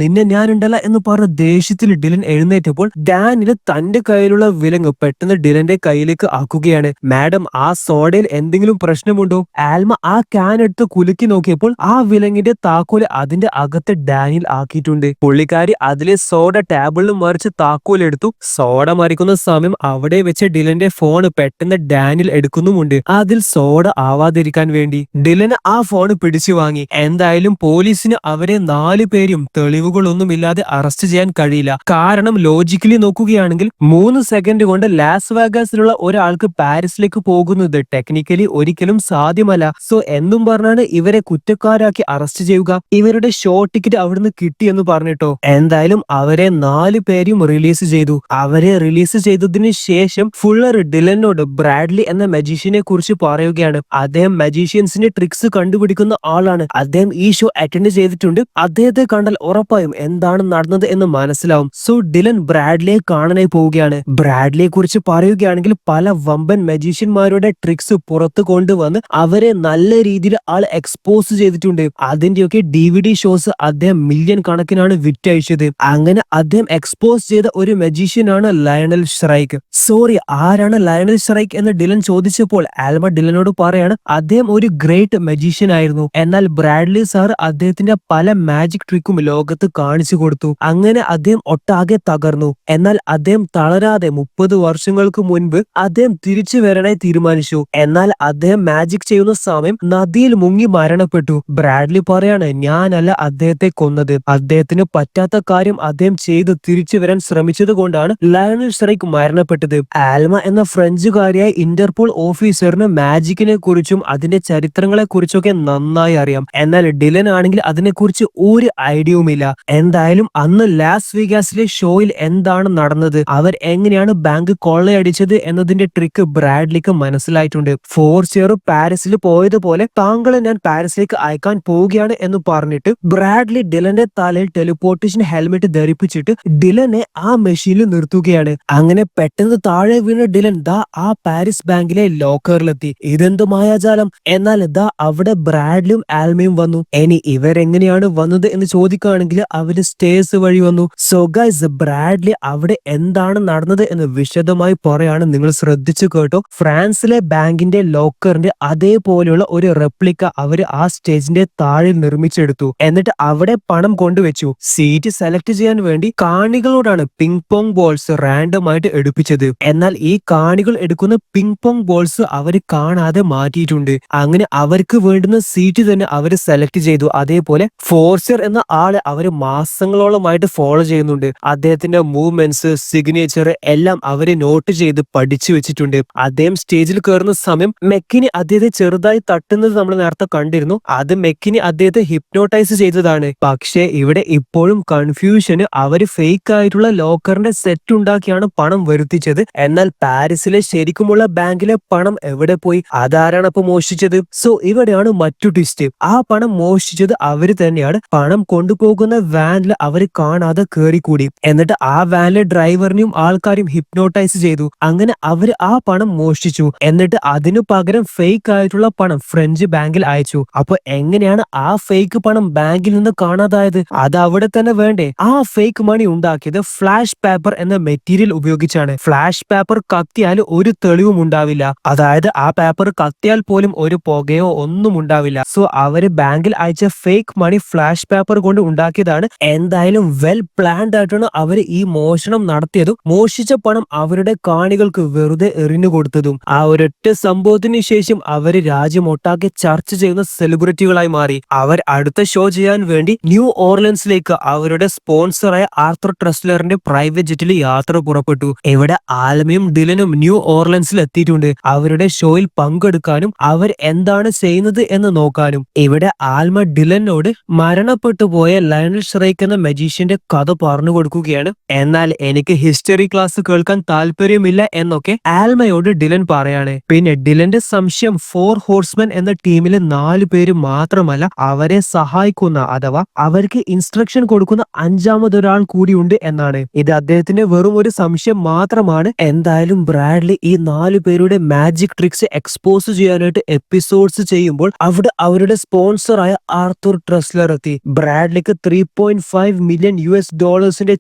നിന്നെ ഞാനുണ്ടല്ല എന്ന് പറഞ്ഞ ദേഷ്യത്തിൽ ഡിലൻ എഴുന്നേറ്റപ്പോൾ ഡാനിയൽ തന്റെ കയ്യിലുള്ള വിലങ്ങ് പെട്ടെന്ന് ഡിലന്റെ കയ്യിലേക്ക് ആക്കുകയാണ്. മാഡം, ആ സോഡയിൽ എന്തെങ്കിലും പ്രശ്നമുണ്ടോ? ആൽമ ആ ക്യാൻ എടുത്ത് കുലുക്കി നോക്കിയപ്പോൾ ആ വിലങ്ങിന്റെ താക്കോല് അതിന്റെ അകത്ത് ഡാനിയൽ ആക്കിയിട്ടുണ്ട്. പുള്ളിക്കാരി അതിലെ സോഡ ടേബിളിൽ മറിച്ച് താക്കോലെടുത്തു. സോഡ മറിക്കുന്ന സമയം അവിടെ വെച്ച് ഡിലന്റെ ഫോൺ പെട്ടെന്ന് ഡാനിയൽ എടുക്കുന്നുമുണ്ട്. അതിൽ സോഡ ആവാതിരിക്കാൻ വേണ്ടി ഡിലൻ ആ ഫോൺ പിടിച്ചു വാങ്ങി. എന്തായാലും പോലീസിന് അവരെ 4 പേരും തെളിവുകളൊന്നുമില്ലാതെ അറസ്റ്റ് ചെയ്യാൻ കഴിയില്ല. കാരണം ലോജിക്കലി നോക്കുകയാണെങ്കിൽ 3 സെക്കൻഡ് കൊണ്ട് ലാസ് വേഗാസിലുള്ള ഒരാൾക്ക് പാരീസിലേക്ക് പോകുന്നത് ടെക്നിക്കലി ഒരിക്കലും സാധ്യമല്ല. സോ എന്നും പറഞ്ഞാണ് ഇവരെ കുറ്റക്കാരാക്കി അറസ്റ്റ് ചെയ്യുക. ഇവരുടെ ഷോ ടിക്കറ്റ് അവിടുന്ന് കിട്ടിയെന്ന് പറഞ്ഞിട്ടോ. എന്തായാലും അവരെ 4 പേരും റിലീസ് ചെയ്തു. അവരെ റിലീസ് ചെയ്തതിന് ശേഷം ഫുള്ളർ ഡിലനോട് ബ്രാഡ്ലി എന്ന മജീഷ്യനെ കുറിച്ച് പറയുകയാണ്. അദ്ദേഹം മജീഷ്യൻസിന്റെ ട്രിക്സ് കണ്ടുപിടിക്കുന്ന ആളാണ്. അദ്ദേഹം ഈ ഷോ അറ്റൻഡ് അറ്റൻഡ് ചെയ്തിട്ടുണ്ട്. അദ്ദേഹത്തെ കണ്ടാൽ ഉറപ്പായും എന്താണ് നടന്നത് എന്ന് മനസ്സിലാവും. സോ ഡിലൻ ബ്രാഡ്ലിയെ കാണാനായി പോവുകയാണ്. ബ്രാഡ്ലിയെ കുറിച്ച് പറയുകയാണെങ്കിൽ പല വമ്പൻ മജീഷ്യന്മാരുടെ ട്രിക്സ് പുറത്തു കൊണ്ടുവന്ന് അവരെ നല്ല രീതിയിൽ ആൾ എക്സ്പോസ് ചെയ്തിട്ടുണ്ട്. അതിന്റെയൊക്കെ DVD ഷോസ് അദ്ദേഹം മില്യൺ കണക്കിനാണ് വിറ്റഴിച്ചത്. അങ്ങനെ അദ്ദേഹം എക്സ്പോസ് ചെയ്ത ഒരു മജീഷ്യനാണ് ലയണൽ ഷ്രൈക്ക്. സോറി, ആരാണ് ലയണൽ ഷ്രൈക്ക് എന്ന് ഡിലൻ ചോദിച്ചപ്പോൾ ആൽമ ഡിലനോട് പറയാണ് അദ്ദേഹം ഒരു ഗ്രേറ്റ് മജീഷ്യൻ ആയിരുന്നു. എന്നാൽ ബ്രാഡ്ലി സാർ അദ്ദേഹത്തിന്റെ പല മാജിക് ട്രിക്കും ലോകത്ത് കാണിച്ചു കൊടുത്തു. അങ്ങനെ അദ്ദേഹം ഒട്ടാകെ തകർന്നു. എന്നാൽ അദ്ദേഹം തളരാതെ 30 വർഷങ്ങൾക്ക് മുൻപ് അദ്ദേഹം തിരിച്ചു വരാനായി തീരുമാനിച്ചു. എന്നാൽ അദ്ദേഹം മാജിക് ചെയ്യുന്ന സമയം നദിയിൽ മുങ്ങി മരണപ്പെട്ടു. ബ്രാഡ്ലി പറയാണ് ഞാനല്ല അദ്ദേഹത്തെ കൊന്നത്. അദ്ദേഹത്തിന് പറ്റാത്ത കാര്യം അദ്ദേഹം ചെയ്ത് തിരിച്ചു വരാൻ ശ്രമിച്ചത് കൊണ്ടാണ് ലയണൽ ഷ്രൈക്ക് മരണപ്പെട്ടത്. ആൽമ എന്ന ഫ്രഞ്ചുകാരിയായ ഇന്റർപോൾ ഓഫീസറിന് മാജിക്കിനെ കുറിച്ചും അതിന്റെ ചരിത്രങ്ങളെ കുറിച്ചൊക്കെ നന്നായി അറിയാം. എന്നാൽ ഡിലൻ ആണെങ്കിൽ അതിനെക്കുറിച്ച് ഒരു ഐഡിയയുമില്ല. എന്തായാലും അന്ന് ലാസ് വേഗാസിലെ ഷോയിൽ എന്താണ് നടന്നത്, അവർ എങ്ങനെയാണ് ബാങ്ക് കൊള്ളയടിച്ചത് എന്നതിന്റെ ട്രിക്ക് ബ്രാഡ്ലിക്ക് മനസ്സിലായിട്ടുണ്ട്. ഫോർസിയർ പാരീസിൽ പോയതുപോലെ താങ്കളെ ഞാൻ പാരീസിലേക്ക് അയക്കാൻ പോവുകയാണ് എന്ന് പറഞ്ഞിട്ട് ബ്രാഡ്ലി ഡിലന്റെ തലയിൽ ടെലിപ്പോർട്ടേഷൻ ഹെൽമെറ്റ് ധരിപ്പിച്ചിട്ട് ഡിലനെ ആ മെഷീനിൽ നിർത്തുകയാണ്. അങ്ങനെ പെട്ടെന്ന് താഴെ വീണ ഡിലൻ ദാ ആ പാരീസ് ബാങ്കിലെ ലോക്കറിലെത്തി. ഇതെന്തു മായാജാലം! എന്നാൽ ദാ അവിടെ ബ്രാഡ്ലിയും ആൽമയും വന്നു. ഇനി ഇവരെങ്ങനെയാണ് വന്നത് എന്ന് ചോദിക്കുകയാണെങ്കിൽ അവര് സ്റ്റേഴ്സ് വഴി വന്നു. സോ ഗൈസ്, ബ്രാഡ്ലി അവിടെ എന്താണ് നടന്നത് എന്ന് വിശദമായി പറയാണ്, നിങ്ങൾ ശ്രദ്ധിച്ചു കേട്ടോ. ഫ്രാൻസിലെ ബാങ്കിന്റെ ലോക്കറിന്റെ അതേപോലെയുള്ള ഒരു റെപ്ലിക്ക അവര് ആ സ്റ്റേജിന്റെ താഴെ നിർമ്മിച്ചെടുത്തു. എന്നിട്ട് അവിടെ പണം കൊണ്ടുവച്ചു. സീറ്റ് സെലക്ട് ചെയ്യാൻ വേണ്ടി കാണികളോടാണ് പിങ് പോങ് ബോൾസ് റാൻഡം ആയിട്ട് എടുപ്പിച്ചത്. എന്നാൽ ഈ കാണികൾ എടുക്കുന്ന പിങ് പോങ് ബോൾസ് അവര് കാണാതെ മാറ്റിയിട്ടുണ്ട്. അങ്ങനെ അവർക്ക് വേണ്ടുന്ന സീറ്റ് തന്നെ അവര് സെലക്ട് ചെയ്തു. അതേപോലെ ഫോർസർ എന്ന ആളെ അവര് മാസങ്ങളോളമായിട്ട് ഫോളോ ചെയ്യുന്നുണ്ട്. അദ്ദേഹത്തിന്റെ മൂവ്മെന്റ്സ്, സിഗ്നേച്ചർ എല്ലാം അവര് നോട്ട് ചെയ്ത് പഠിച്ചു വെച്ചിട്ടുണ്ട്. അദ്ദേഹം സ്റ്റേജിൽ കയറുന്ന സമയം മെക്കിനി അദ്ദേഹത്തെ ചെറുതായി തട്ടുന്നത് നമ്മൾ നേരത്തെ കണ്ടിരുന്നു. അത് മെക്കിനി അദ്ദേഹത്തെ ഹിപ്നോട്ടൈസ് ചെയ്തതാണ്. പക്ഷേ ഇവിടെ ഇപ്പോഴും കൺഫ്യൂഷന് അവര് ഫേക്ക് ആയിട്ടുള്ള ലോക്കറിന്റെ സെറ്റ് ഉണ്ടാക്കിയാണ് പണം വരുത്തിച്ചത്. എന്നാൽ പാരീസിലെ ശരിക്കുമുള്ള ബാങ്കിലെ പണം എവിടെ പോയി? അതാരാണ് അപ്പൊ മോഷ്ടിച്ചത്? സോ ഇവിടെയാണ് മറ്റു ട്വിസ്റ്റ്. ആ പണം മോഷ്ടിച്ചത് അവര് തന്നെയാണ്. പണം കൊണ്ടുപോകുന്ന വാനിൽ അവര് കാണാതെ കയറിക്കൂടി. എന്നിട്ട് ആ വാനിലെ ഡ്രൈവറിനെയും ആൾക്കാരും ഹിപ്നോട്ടൈസ് ചെയ്തു. അങ്ങനെ അവര് ആ പണം മോഷ്ടിച്ചു. എന്നിട്ട് അതിനു പകരം ഫേക്ക് ആയിട്ടുള്ള പണം ഫ്രഞ്ച് ബാങ്കിൽ അയച്ചു. അപ്പൊ എങ്ങനെയാണ് ആ ഫേക്ക് പണം ബാങ്കിൽ നിന്ന് കാണാതായത്? അത് അവിടെ തന്നെ വേണ്ടേ? ആ ഫേക്ക് മണി ഉണ്ടാക്കിയത് ഫ്ലാഷ് പേപ്പർ എന്ന മെറ്റീരിയൽ ഉപയോഗിച്ചാണ്. ഫ്ലാഷ് പേപ്പർ കത്തിയാൽ ഒരു തെളിവും ഉണ്ടാവില്ല. അതായത് ആ പേപ്പർ കത്തിയാൽ പോലും ഒരു പുകയോ ഒന്നും ഉണ്ടാവില്ല. സോ അവര് ബാങ്കിൽ അയച്ച ഫേക്ക് മണി ഫ്ലാഷ് പേപ്പർ കൊണ്ട് ഉണ്ടാക്കിയതാണ്. എന്തായാലും വെൽ പ്ലാൻഡ് ആയിട്ടാണ് അവര് ഈ മോഷണം നടത്തിയതും മോഷിച്ച പണം അവരുടെ കാണികൾക്ക് വെറുതെ എറിഞ്ഞു കൊടുത്തതും. ആ ഒരൊറ്റ സംഭവത്തിന് ശേഷം അവര് രാജ്യമൊട്ടാകെ ചർച്ച ചെയ്യുന്ന സെലിബ്രിറ്റികളായി മാറി. അവർ അടുത്ത ഷോ ചെയ്യാൻ വേണ്ടി ന്യൂ ഓർലൻസിലേക്ക് അവരുടെ സ്പോൺസറായ ആർത്തർ ട്രസ്ലറിന്റെ പ്രൈവറ്റ് ജെറ്റിൽ യാത്ര പുറപ്പെട്ടു. ഇവിടെ ആൽമയും ഡിലനും ന്യൂ ഓർലൻസിൽ എത്തിയിട്ടുണ്ട്. അവരുടെ ഷോയിൽ പങ്കെടുക്കാനും അവർ എന്താണ് ചെയ്യുന്നത് എന്ന് നോക്കാനും. ഇവിടെ ആൽമ ഡിലനോട് മരണപ്പെട്ടു പോയ ലയണൽ ഷ്രൈക്ക് എന്ന മജീഷ്യന്റെ കഥ പറഞ്ഞു കൊടുക്കുകയാണ്. എന്നാൽ എനിക്ക് ഹിസ്റ്ററി ക്ലാസ് കേൾക്കാൻ താല്പര്യമില്ല എന്നൊക്കെ ആൽമയോട് ഡിലൻ പറയാണ്. പിന്നെ ഡിലന്റെ സംശയം 4 ഹോഴ്സ്മെൻ എന്ന ടീമിലെ 4 പേര് മാത്രമല്ല, അവരെ സഹായിക്കുന്ന അഥവാ അവർക്ക് ഇൻസ്ട്രക്ഷൻ കൊടുക്കുന്ന 5ാമതൊരാൾ കൂടിയുണ്ട് എന്നാണ്. ഇത് അദ്ദേഹത്തിന്റെ വെറും ഒരു സംശയം മാത്രമാണ്. എന്തായാലും ബ്രാഡ്ലി ഈ 4 പേരുടെ മാജിക് ട്രിക്സ് എക്സ്പോസ് ചെയ്യാനായിട്ട് എപ്പിസോഡ്സ് ചെയ്യുമ്പോൾ അവിടെ അവരുടെ സ്പോൺസറായ ആർത്തർ ട്രസ്ലർ എത്തി. ബ്രാഡ്ലിക്ക് $3.5 മില്യൺ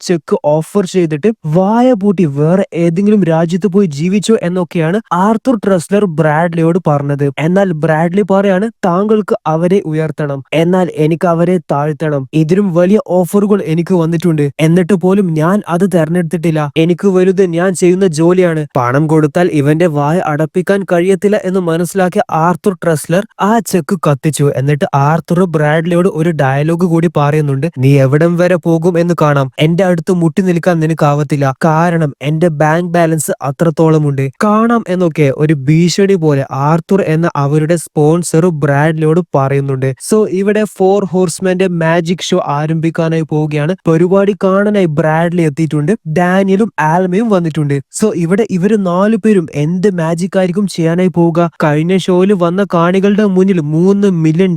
ചെക്ക് ഓഫർ ചെയ്തിട്ട് വായ പൂട്ടി വേറെ ഏതെങ്കിലും രാജ്യത്ത് പോയി ജീവിച്ചോ എന്നൊക്കെയാണ് ആർത്തർ ട്രസ്ലർ ബ്രാഡ്ലിയോട് പറഞ്ഞത്. എന്നാൽ ബ്രാഡ്ലി പറയാണ് താങ്കൾക്ക് അവരെ ഉയർത്തണം, എന്നാൽ എനിക്ക് അവരെ താഴ്ത്തണം. ഇതിലും വലിയ ഓഫറുകൾ എനിക്ക് വന്നിട്ടുണ്ട്, എന്നിട്ട് പോലും ഞാൻ അത് തെരഞ്ഞെടുത്തിട്ടില്ല. എനിക്ക് വലുത് ഞാൻ ചെയ്യുന്ന ജോലിയാണ്. പണം കൊടുത്താൽ ഇവന്റെ വായ അടപ്പിക്കാൻ കഴിയത്തില്ല എന്ന് മനസ്സിലാക്കിയ ആർത്തർ ട്രസ്ലർ ആ ചെക്ക് കത്തിച്ചു. എന്നിട്ട് ആർത്തർ ബ്രാഡ്ലിയോട് ഒരു ഡയലോഗ് കൂടി പറയുന്നുണ്ട്. നീ എവിടം വരെ പോകും എന്ന് കാണാം. എന്റെ അടുത്ത് മുട്ടി നിൽക്കാൻ നിനക്കാവത്തില്ല, കാരണം എന്റെ ബാങ്ക് ബാലൻസ് അത്രത്തോളം ഉണ്ട്, കാണാം എന്നൊക്കെ ഒരു ഭീഷണി പോലെ ആർത്തർ എന്ന അവരുടെ സ്പോൺസർ ബ്രാഡ്ലിയോട് പറയുന്നുണ്ട്. സോ ഇവിടെ 4 ഹോഴ്സ്മെന്റെ മാജിക് ഷോ ആരംഭിക്കാനായി പോവുകയാണ്. പരിപാടി കാണാനായി ബ്രാഡ്ലി എത്തിയിട്ടുണ്ട്. ഡാനിയലും ആൽമയും വന്നിട്ടുണ്ട്. സോ ഇവിടെ ഇവര് 4 പേരും എന്ത് മാജിക് ആയിരിക്കും ചെയ്യാനായി പോവുക? കഴിഞ്ഞ ഷോയിൽ വന്ന കാണികളുടെ മുന്നിൽ $3 മില്യൺ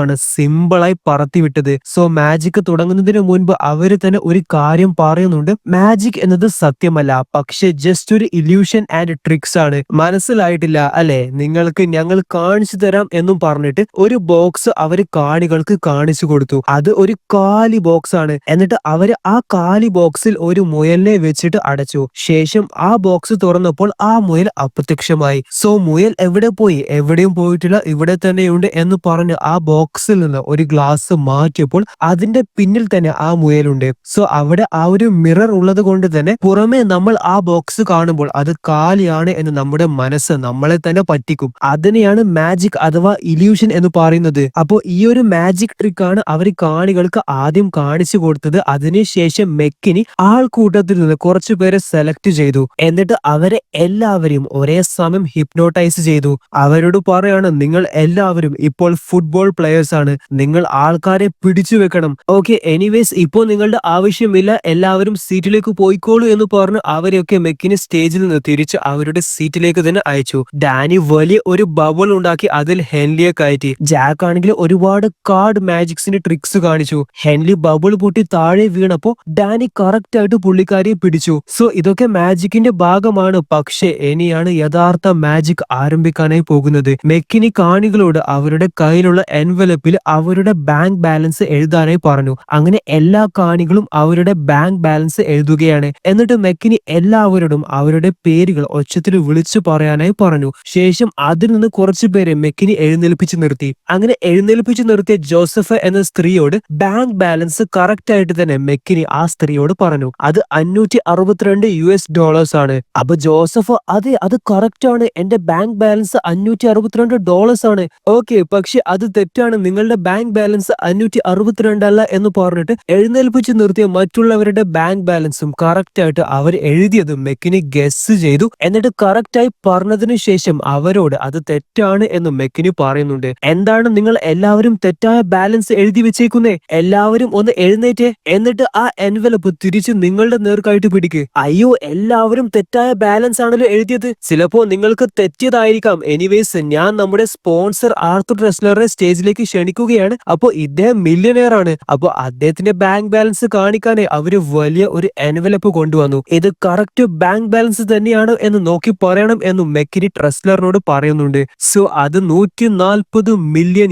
ആണ്. സിമ്പിൾ സിമ്പിളായി പറത്തിവിട്ടത്. സോ മാജിക് തുടങ്ങുന്നതിന് മുൻപ് അവര് തന്നെ ഒരു കാര്യം പറയുന്നുണ്ട്. മാജിക് എന്നത് സത്യമല്ല, പക്ഷെ ജസ്റ്റ് ഒരു ഇല്യൂഷൻ ആൻഡ് ട്രിക്സ് ആണ്. മനസ്സിലായിട്ടില്ല അല്ലെ? നിങ്ങൾക്ക് ഞങ്ങൾ കാണിച്ചു തരാം എന്നും പറഞ്ഞിട്ട് ഒരു ബോക്സ് അവര് കാണികൾക്ക് കാണിച്ചു കൊടുത്തു. അത് ഒരു കാലി ബോക്സ് ആണ്. എന്നിട്ട് അവര് ആ കാലി ബോക്സിൽ ഒരു മുയലിനെ വെച്ചിട്ട് അടച്ചു. ശേഷം ആ ബോക്സ് തുറന്നപ്പോൾ ആ മുയൽ അപ്രത്യക്ഷമായി. സോ മുയൽ എവിടെ പോയി? എവിടെയും പോയിട്ടില്ല, ഇവിടെ തന്നെയുണ്ട് എന്ന് പറഞ്ഞ് ആ ബോക്സിൽ നിന്ന് ഒരു ഗ്ലാസ് മാറ്റിയപ്പോൾ അതിന്റെ പിന്നിൽ തന്നെ ആ മുയലുണ്ട്. സോ അവിടെ ആ ഒരു മിറർ ഉള്ളത് കൊണ്ട് തന്നെ പുറമെ നമ്മൾ ആ ബോക്സ് കാണുമ്പോൾ അത് കാലിയാണ് എന്ന് നമ്മുടെ മനസ്സ് നമ്മളെ തന്നെ പറ്റിക്കും. അതിനെയാണ് മാജിക് അഥവാ ഇല്യൂഷൻ എന്ന് പറയുന്നത്. അപ്പോ ഈ ഒരു മാജിക് ട്രിക്ക് ആണ് അവർ കാണികൾക്ക് ആദ്യം കാണിച്ചു കൊടുത്തത്. അതിനുശേഷം മെക്കിനി ആൾക്കൂട്ടത്തിൽ നിന്ന് കുറച്ചു പേരെ സെലക്ട് ചെയ്തു. എന്നിട്ട് അവരെ എല്ലാവരെയും ഒരേ സമയം ഹിപ്നോട്ടൈസ് ചെയ്തു. അവരോട് പറയാണ്, നിങ്ങൾ എല്ലാവരും ഇപ്പോൾ ഫുട്ബോൾ പ്ലെയേഴ്സ് ആണ്, നിങ്ങൾ ആൾക്കാരെ പിടിച്ചു വെക്കണം. ഓക്കെ, എനിവേസ് ഇപ്പോൾ നിങ്ങളുടെ ആവശ്യമില്ല, എല്ലാവരും സീറ്റിലേക്ക് പോയിക്കോളൂ എന്ന് പറഞ്ഞ് അവരെയൊക്കെ മെക്കിനി സ്റ്റേജിൽ നിന്ന് തിരിച്ച് അവരുടെ സീറ്റിലേക്ക് തന്നെ അയച്ചു. ഡാനി വലിയ ഒരു ബബിൾ ഉണ്ടാക്കി അതിൽ ഹെൻലിയെ കയറ്റി. ജാക്ക് ആണെങ്കിൽ ഒരുപാട് കാർഡ് മാജിക്സിന്റെ ട്രിക്സ് കാണിച്ചു. ഹെൻലി ബബിൾ പൊട്ടി താഴെ വീണപ്പോ ഡാനി കറക്റ്റ് ആയിട്ട് പുള്ളിക്കാരിയെ പിടിച്ചു. സോ ഇതൊക്കെ മാജിക്കിന്റെ ഭാഗമാണ്. പക്ഷെ ഇനിയാണ് യഥാർത്ഥ മാജിക് ആരംഭിക്കാനായി പോകുന്നത്. മെക്കിനി കാണികളോട് അവരുടെ കയ്യിലുള്ള എൻവലപ്പിൽ അവരുടെ ബാങ്ക് ബാലൻസ് എഴുതാനായി പറഞ്ഞു. അങ്ങനെ എല്ലാ കാണികളും അവരുടെ ബാങ്ക് ബാലൻസ് എഴുതുകയാണ്. എന്നിട്ട് മെക്കിനി എല്ലാവരോടും അവരുടെ പേരുകൾ ഒച്ചത്തിൽ വിളിച്ചു പറയാനായി പറഞ്ഞു. ശേഷം അതിൽ നിന്ന് കുറച്ചു പേരെ മെക്കിനി എഴുന്നേൽപ്പിച്ചു നിർത്തി. അങ്ങനെ എഴുന്നേൽപ്പിച്ചു നിർത്തിയ ജോസഫ് എന്ന സ്ത്രീയോട് ബാങ്ക് ബാലൻസ് കറക്റ്റ് ആയിട്ട് തന്നെ മെക്കിനി ആ സ്ത്രീയോട് പറഞ്ഞു. അത് $562 ആണ്. അപ്പൊ ജോസഫ്, അതെ അത് കറക്റ്റ് ആണ്, എന്റെ ബാങ്ക് ബാലൻസ് $562 ആണ്. ഓക്കെ, പക്ഷെ അത് തെറ്റാണ്, നിങ്ങളുടെ ബാങ്ക് ബാലൻസ് 562 അല്ല എന്ന് പറഞ്ഞിട്ട് എഴുന്നേൽപ്പിച്ചു നിർത്തിയ മറ്റുള്ളവരുടെ ബാങ്ക് ബാലൻസും കറക്റ്റ് ആയിട്ട് അവർ എഴുതിയത് മെക്കിനി ഗസ് ചെയ്തു. എന്നിട്ട് കറക്റ്റ് ആയി പറഞ്ഞതിനു ശേഷം അവരോട് അത് തെറ്റാണ് എന്ന് മെക്കിനി പറയുന്നുണ്ട്. എന്താണ് നിങ്ങൾ എല്ലാവരും തെറ്റായ ബാലൻസ് എഴുതി വെച്ചേക്കുന്നേ? എല്ലാവരും ഒന്ന് എഴുന്നേറ്റേ, എന്നിട്ട് ആ എൻവലപ്പ് തിരിച്ച് നിങ്ങളുടെ നേർക്കായിട്ട് പിടിക്ക്. അയ്യോ, എല്ലാവരും തെറ്റായ ബാലൻസ് ആണല്ലോ എഴുതിയത്, ചിലപ്പോ നിങ്ങൾക്ക് തെറ്റിയതായിരിക്കാം. എനിവേസ്, ഞാൻ നമ്മുടെ സ്പോൺസർ ആർത്തർ റെസ്ലറെ സ്റ്റേജിലേക്ക് ക്ഷണിക്കുകയാണ്. അപ്പൊ ഇദ്ദേഹം മില്യനെയർ ആണ്. അപ്പൊ അദ്ദേഹത്തിന്റെ ബാങ്ക് ബാലൻസ് കാണിക്കാനേ അവര് വലിയ ഒരു എൻവലപ്പ് കൊണ്ടുവന്നു. ഇത് കറക്റ്റ് ബാങ്ക് ബാലൻസ് തന്നെയാണ് എന്ന് നോക്കി പറയണം എന്നും മെക്കിനി ട്രെസ്ലറിനോട് പറയുന്നുണ്ട്. സോ അത് $140 മില്യൺ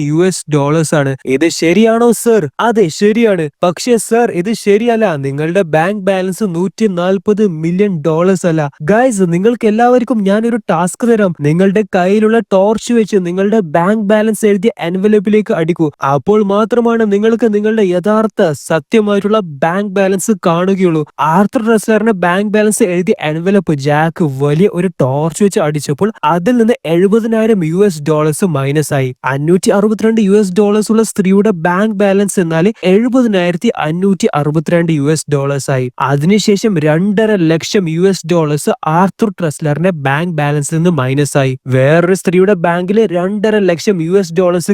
ആണ്. ഇത് ശരിയാണോ സർ? അതെ ശരിയാണ്. പക്ഷേ സർ, ഇത് ശരിയല്ല, നിങ്ങളുടെ ബാങ്ക് ബാലൻസ് $140 മില്യൺ അല്ല. ഗൈസ്, നിങ്ങൾക്ക് എല്ലാവർക്കും ഞാൻ ഒരു ടാസ്ക് തരാം. നിങ്ങളുടെ കയ്യിലുള്ള ടോർച്ച് വെച്ച് നിങ്ങളുടെ ബാങ്ക് ബാലൻസ് എഴുതിയ എൻവലപ്പിലേക്ക് അടിക്കൂ. അപ്പോൾ മാത്രമാണ് നിങ്ങൾക്ക് നിങ്ങളുടെ യഥാർത്ഥ സത്യമായിട്ടുള്ള ബാങ്ക് ബാലൻസ് കാണുകയുള്ളൂ. ആർത്തർ റെസ്ലറിന്റെ ബാങ്ക് ബാലൻസ് എഴുതിയ എൻവലപ്പ് ജാക്ക് വലിയ ഒരു ടോർച്ച് വെച്ച് അടിച്ചപ്പോൾ അതിൽ നിന്ന് $70,000 മൈനസ് ആയി. $562 ഉള്ള സ്ത്രീയുടെ ബാങ്ക് ബാലൻസ് എന്നാൽ $70,562 ആയി. അതിനുശേഷം $2.5 ലക്ഷം ആർത്തർ ട്രെസ്ലറിന്റെ ബാങ്ക് ബാലൻസിൽ നിന്ന് മൈനസ് ആയി. വേറൊരു സ്ത്രീയുടെ ബാങ്കിൽ $2.5 ലക്ഷം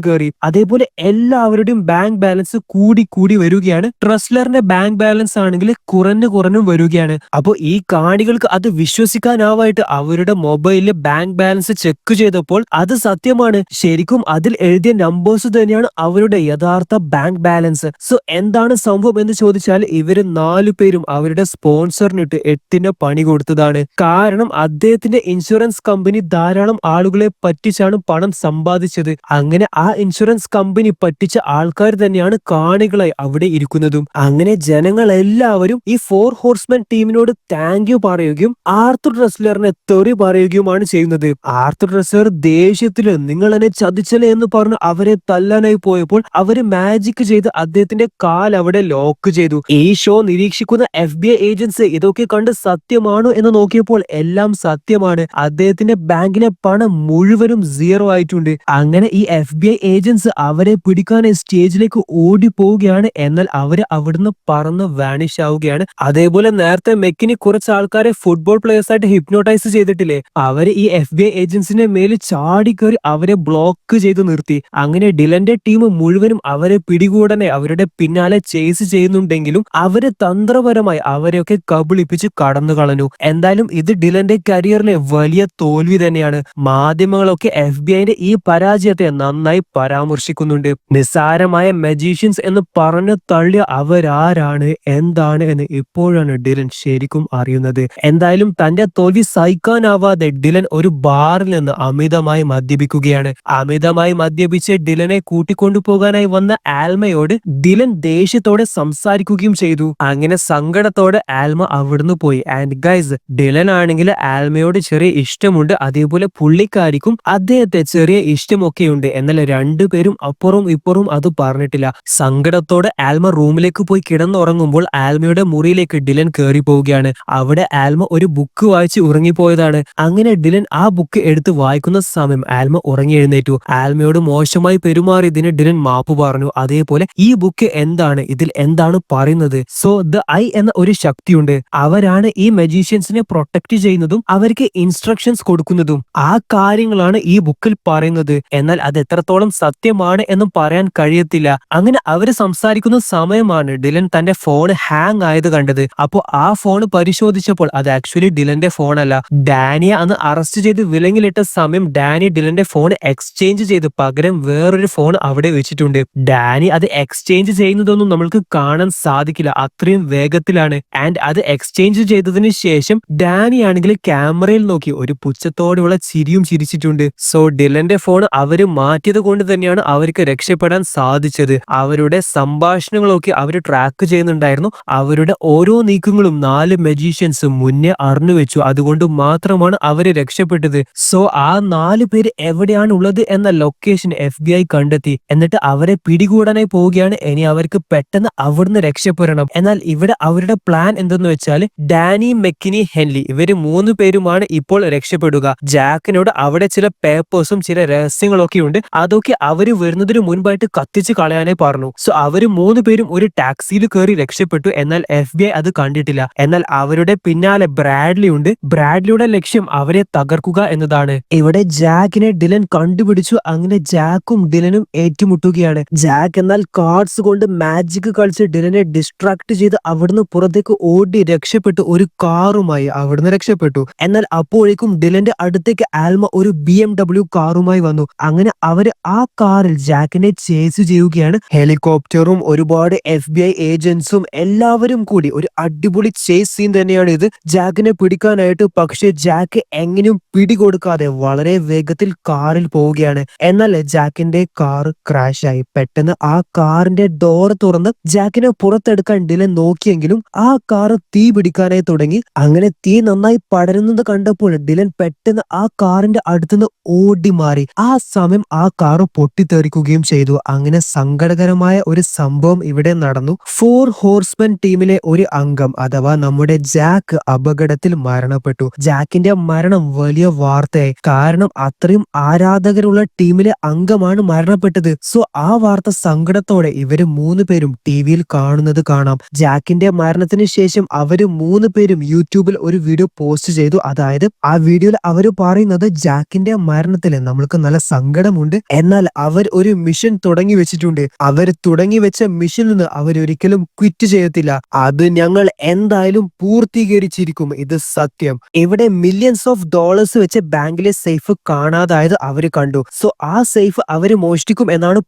കയറി. അതേപോലെ എല്ലാവരുടെയും ബാങ്ക് ബാലൻസ് കൂടി കൂടി വരികയാണ്. ട്രെസ്ലറിന്റെ ബാങ്ക് ബാലൻസ് ആണെങ്കിൽ കുറഞ്ഞും വരികയാണ്. അപ്പൊ ഈ കാണികൾക്ക് അത് വിശ്വസിക്കാനാവായിട്ട് അവരുടെ മൊബൈലില് ബാങ്ക് ബാലൻസ് ചെക്ക് ചെയ്തപ്പോൾ അത് സത്യമാണ്. ശരിക്കും അതിൽ എഴുതിയ നമ്പേഴ്സ് തന്നെയാണ് അവരുടെ യഥാർത്ഥ ബാങ്ക് ബാലൻസ്. സോ എന്താണ് സംഭവം എന്ന് ചോദിച്ചാൽ ഇവര് 4 പേരും അവരുടെ സ്പോൺസറിനിട്ട് 8 പണി കൊടുത്തതാണ്. കാരണം അദ്ദേഹത്തിന്റെ ഇൻഷുറൻസ് കമ്പനി ധാരാളം ആളുകളെ പറ്റിച്ചാണ് പണം സമ്പാദിച്ചത്. അങ്ങനെ ആ ഇൻഷുറൻസ് കമ്പനി പറ്റിച്ച ആൾക്കാർ തന്നെയാണ് കാണികളായി അവിടെ ഇരിക്കുന്നതും. അങ്ങനെ ജനങ്ങൾ എല്ലാവരും ഈ 4 ഹോഴ്സ്മെൻ ടീമിനോട് താങ്ക് യു പറയുകയും ആർത്തർ റെസ്ലറിനെ തെറി പറയുകയുമാണ് ചെയ്യുന്നത്. ആർത്തർ റെസ്ലർ ദേഷ്യത്തില് നിങ്ങൾ എന്നെ ചതിച്ചല്ലേ എന്ന് പറഞ്ഞ് അവരെ തല്ലാനായി പോയപ്പോൾ അവര് മാജിക് ചെയ്ത് അദ്ദേഹത്തിന്റെ കാൽ അവിടെ ലോക്ക് ചെയ്തു. ഈ ഷോ നിരീക്ഷിക്കുന്ന FBI ഏജൻസ് ഇതൊക്കെ കണ്ട് സത്യമാണോ എന്ന് നോക്കിയപ്പോൾ എല്ലാം സത്യമാണ്. അദ്ദേഹത്തിന്റെ ബാങ്കിലെ പണം മുഴുവനും 0 ആയിട്ടുണ്ട്. അങ്ങനെ ഈ FBI ഏജൻസ് അവരെ പിടിക്കാനായി സ്റ്റേജിലേക്ക് ഓടി പോവുകയാണ്. എന്നാൽ അവര് അവിടുന്ന് പറന്ന് വാനിഷ് ആവുകയാണ്. അതേപോലെ നേരത്തെ മെക്കിനി കുറച്ച് ആൾക്കാരെ ഫുട്ബോൾ പ്ലേയേഴ്സ് ആയിട്ട് ഹിപ്നോട്ടൈസ് ചെയ്തിട്ടില്ലേ, അവര് ഈ FBI ഏജൻസിന്റെ മേലിൽ ചാടി കയറി അവരെ ബ്ലോക്ക് ചെയ്ത് നിർത്തി. അങ്ങനെ ഡിലന്റെ ടീം മുഴുവനും അവരെ പിടികൂടനെ അവരുടെ പിന്നാലെ ചേസ് ചെയ്യുന്നുണ്ടെങ്കിലും അവര് തന്ത്രപരമായി അവരെയൊക്കെ കബളിപ്പിച്ച് കടന്നു കളഞ്ഞു. എന്തായാലും ഇത് ഡിലന്റെ കരിയറിലെ വലിയ തോൽവി തന്നെയാണ്. മാധ്യമങ്ങളൊക്കെ FBI ന്റെ ഈ പരാജയത്തെ നന്നായി പരാമർശിക്കുന്നുണ്ട്. നിസ്സാരമായ മജീഷ്യൻസ് എന്ന് പറഞ്ഞു തള്ളിയ അവരാരാണ്, എന്താണ് എന്ന് ഇപ്പോഴാണ് ഡിലൻ ശരിക്കും അറിയുന്നത്. എന്തായാലും തന്റെ തോൽവി സഹിക്കാനാവാതെ ഡിലൻ ഒരു ബാറിൽ നിന്ന് അമിതമായി മദ്യപിക്കുകയാണ്. അമിതമായി മദ്യപിച്ച് ഡിലനെ കൂട്ടിക്കൊണ്ടുപോകാനായി വന്ന ആൽമയോട് ഡിലൻ ദേഷ്യത്തോടെ സംസാരിക്കുകയും ചെയ്തു. അങ്ങനെ സങ്കടത്തോടെ ആൽമ അവിടുന്ന് പോയി. ആൻഡ് ഗൈസ്, ഡിലൻ ആണെങ്കിൽ ആൽമയോട് ചെറിയ ഇഷ്ടമുണ്ട്, അതേപോലെ പുള്ളിക്കാരിക്കും അദ്ദേഹത്തെ ചെറിയ ഇഷ്ടമൊക്കെയുണ്ട്. എന്നാൽ രണ്ടുപേരും അപ്പുറവും ഇപ്പുറവും അത് പറഞ്ഞിട്ടില്ല. സങ്കടത്തോടെ ആൽമ റൂമിലേക്ക് പോയി കിടന്നുറങ്ങുമ്പോൾ ആൽമയുടെ മുറിയിലേക്ക് ഡിലൻ കയറി പോവുകയാണ്. അവിടെ ആൽമ ഒരു ബുക്ക് വായിച്ച് ഉറങ്ങിപ്പോയതാണ്. അങ്ങനെ ഡിലൻ ആ ബുക്ക് എടുത്ത് വായിക്കുന്ന സമയം ആൽമ ഉറങ്ങി എഴുന്നേറ്റു. ആൽമയോട് മോശമായി പെരുമാറിയതിന് ഡിലൻ മാപ്പ് പറഞ്ഞു. അതേപോലെ ഈ ബുക്ക് എന്താണ്, ഇതിൽ എന്താണ് പറയുന്നത്? സോ ദ ഐ എന്ന ഒരു ശക്തിയുണ്ട്, അവരാണ് ഈ മജീഷ്യൻസിനെ പ്രൊട്ടക്ട് ചെയ്യുന്നതും അവർക്ക് ഇൻസ്ട്രക്ഷൻസ് കൊടുക്കുന്നതും. ആ കാര്യങ്ങളാണ് ഈ ബുക്കിൽ പറയുന്നത്. എന്നാൽ അത് എത്രത്തോളം സത്യമാണ് എന്ന് പറയാൻ കഴിയത്തില്ല. അങ്ങനെ അവര് സംസാരിക്കുന്ന സമയമാണ് ഡിലൻ തന്റെ ഫോൺ ഹാങ് ആയത് കണ്ടത്. അപ്പോ ആ ഫോൺ പരിശോധിച്ചപ്പോൾ അത് ആക്ച്വലി ഡിലന്റെ ഫോൺ അല്ല. ഡാനിയെ അന്ന് അറസ്റ്റ് ചെയ്ത് വിലങ്ങിലിട്ട സമയം ഡാനി ഡിലന്റെ ഫോൺ എക്സ്ചേഞ്ച് ചെയ്ത് പകരം വേറൊരു ഫോൺ അവിടെ വെച്ചിട്ടുണ്ട്. ഡാനി അത് എക്സ്ചേഞ്ച് ചെയ്യുന്നതൊന്നും നമ്മൾക്ക് കാണാൻ സാധിക്കില്ല, അത്രയും വേഗത്തിലാണ്. ആൻഡ് അത് എക്സ്ചേഞ്ച് ചെയ്തതിന് ശേഷം ഡാനി ആണെങ്കിൽ ക്യാമറയിൽ നോക്കി ഒരു പുച്ഛത്തോടെയുള്ള ചിരിയും ചിരിച്ചിട്ടുണ്ട്. സോ ഡിലന്റെ ഫോൺ അവര് മാറ്റിയത് കൊണ്ട് തന്നെയാണ് അവർക്ക് രക്ഷപ്പെടാൻ സാധിച്ചത്. അവരുടെ സംഭാഷണങ്ങളൊക്കെ അവർ ട്രാക്ക് ചെയ്യുന്നുണ്ടായിരുന്നു. അവരുടെ ഓരോ നീക്കങ്ങളും 4 മജീഷ്യൻസ് മുന്നേ അറിഞ്ഞു വെച്ചു. അതുകൊണ്ട് മാത്രമാണ് അവര് രക്ഷപ്പെട്ടത്. സോ ആ 4 പേര് എവിടെയാണ് ഉള്ളത് എന്ന ലൊക്കേഷൻ FBI കണ്ടെത്തി. എന്നിട്ട് അവരെ പിടികൂടാനായി പോവുകയാണ്. ഇനി അവർക്ക് പെട്ടെന്ന് അവിടുന്ന് രക്ഷപ്പെടണം. എന്നാൽ ഇവിടെ അവരുടെ പ്ലാൻ എന്തെന്ന് വെച്ചാൽ ഡാനി, മെക്കിനി, ഹെൻലി ഇവര് 3 പേരുമാണ് ഇപ്പോൾ രക്ഷപ്പെടുക. ജാക്കിനോട് അവിടെ ചില പേപ്പേഴ്സും ചില രഹസ്യങ്ങളൊക്കെ ഉണ്ട്, അതൊക്കെ അവര് വരുന്നതിന് മുൻപായിട്ട് കത്തിച്ച് കളയാനേ പറഞ്ഞു. സോ അവര് 3 പേരും ഒരു ടാക്സിയിൽ കയറി രക്ഷപ്പെട്ടു. എന്നാൽ FBI അത് കണ്ടിട്ടില്ല. എന്നാൽ അവരുടെ പിന്നാലെ ബ്രാഡ്ലി ഉണ്ട്. ബ്രാഡ്ലിയുടെ ലക്ഷ്യം അവരെ തകർക്കുക എന്നതാണ്. ഇവിടെ ജാക്കിനെ ഡിലൻ കണ്ടുപിടിച്ചു. അങ്ങനെ ജാക്കും ഡിലനും ഏറ്റുമുട്ടുകയാണ്. ജാക്ക് എന്നാൽ കാർഡ്സ് കൊണ്ട് മാജിക് കളിച്ച് ഡിലനെ ഡിസ്ട്രാക്ട് ചെയ്ത് അവിടുന്ന് പുറത്തേക്ക് ഓടി രക്ഷപ്പെട്ടു. ഒരു കാറുമായി അവിടുന്ന് രക്ഷപ്പെട്ടു. എന്നാൽ അപ്പോഴേക്കും ഡിലന്റെ അടുത്തേക്ക് ആൽമ ഒരു BMW കാറുമായി വന്നു. അങ്ങനെ അവര് ആ കാറിൽ ജാക്കിനെ ചേസ് ചെയ്യുകയാണ്. ഹെലികോപ്റ്ററും ഒരുപാട് FBI ഏജന്റ്സും എല്ലാവരും കൂടി ഒരു അടിപൊളി ചേസ് സീൻ തന്നെയാണ് ഇത്, ജാക്കിനെ പിടിക്കാനായിട്ട്. പക്ഷെ ജാക്ക് എങ്ങനെയും പിടികൊടുക്കാതെ വളരെ വേഗത്തിൽ കാറിൽ പോവുകയാണ്. എന്നാൽ ജാക്കിന്റെ കാർ ക്രാഷ് ആയി. പെട്ടെന്ന് ആ കാറിന്റെ ഡോർ തുറന്ന് ജാക്കിനെ പുറത്തെടുക്കാൻ ഡിലൻ നോക്കിയെങ്കിലും ആ കാർ തീ പിടിക്കാനായി തുടങ്ങി. അങ്ങനെ തീ നന്നായി പടരുന്നത് കണ്ടപ്പോൾ ഡിലൻ പെട്ടെന്ന് ആ കാറിന്റെ അടുത്തുനിന്ന് ഓടി മാറി. ആ സമയം ആ കാർ പൊട്ടിത്തെറിക്കുകയും ചെയ്തു. അങ്ങനെ സങ്കടകരമായ ഒരു സംഭവം ഇവിടെ നടന്നു. 4 ഹോഴ്സ്മെൻ ടീമിലെ ഒരു അംഗം അഥവാ നമ്മുടെ ജാക്ക് അപകടത്തിൽ മരണപ്പെട്ടു. ജാക്കിന്റെ മരണം വലിയ വാർത്തയായി. കാരണം അത്രയും ആരാധകരുള്ള ടീമിലെ അംഗമാണ് മരണപ്പെട്ടത്. സോ ആ വാർത്ത സങ്കടത്തോടെ ഇവര് 3 പേരും ടിവിയിൽ കാണുന്നത് കാണാം. ജാക്കിന്റെ മരണത്തിന് ശേഷം അവര് 3 പേരും യൂട്യൂബിൽ ഒരു വീഡിയോ പോസ്റ്റ് ചെയ്തു. അതായത് ആ വീഡിയോയിൽ അവര് പറയുന്നത് ജാക്കിന്റെ മരണത്തിൽ നമ്മൾക്ക് നല്ല സങ്കടമുണ്ട്, എന്നാൽ അവർ ഒരു മിഷൻ തുടങ്ങി വെച്ചിട്ടുണ്ട്. അവർ തുടങ്ങി വെച്ച മിഷനിൽ നിന്ന് അവരൊരിക്കലും ക്വിറ്റ് ചെയ്യത്തില്ല. അത് ഞങ്ങൾ എന്തായാലും പൂർത്തീകരിച്ചിരിക്കും, ഇത് സത്യം. ഇവിടെ മില്യൺസ് ഓഫ് ഡോളേഴ്സ് വെച്ച് ബാങ്കിലെ സേഫ് കാണാതായത് അവര് കണ്ടു. സോ ആ സേഫ് അവര് മോഷ്ടിക്കും എന്നാണ്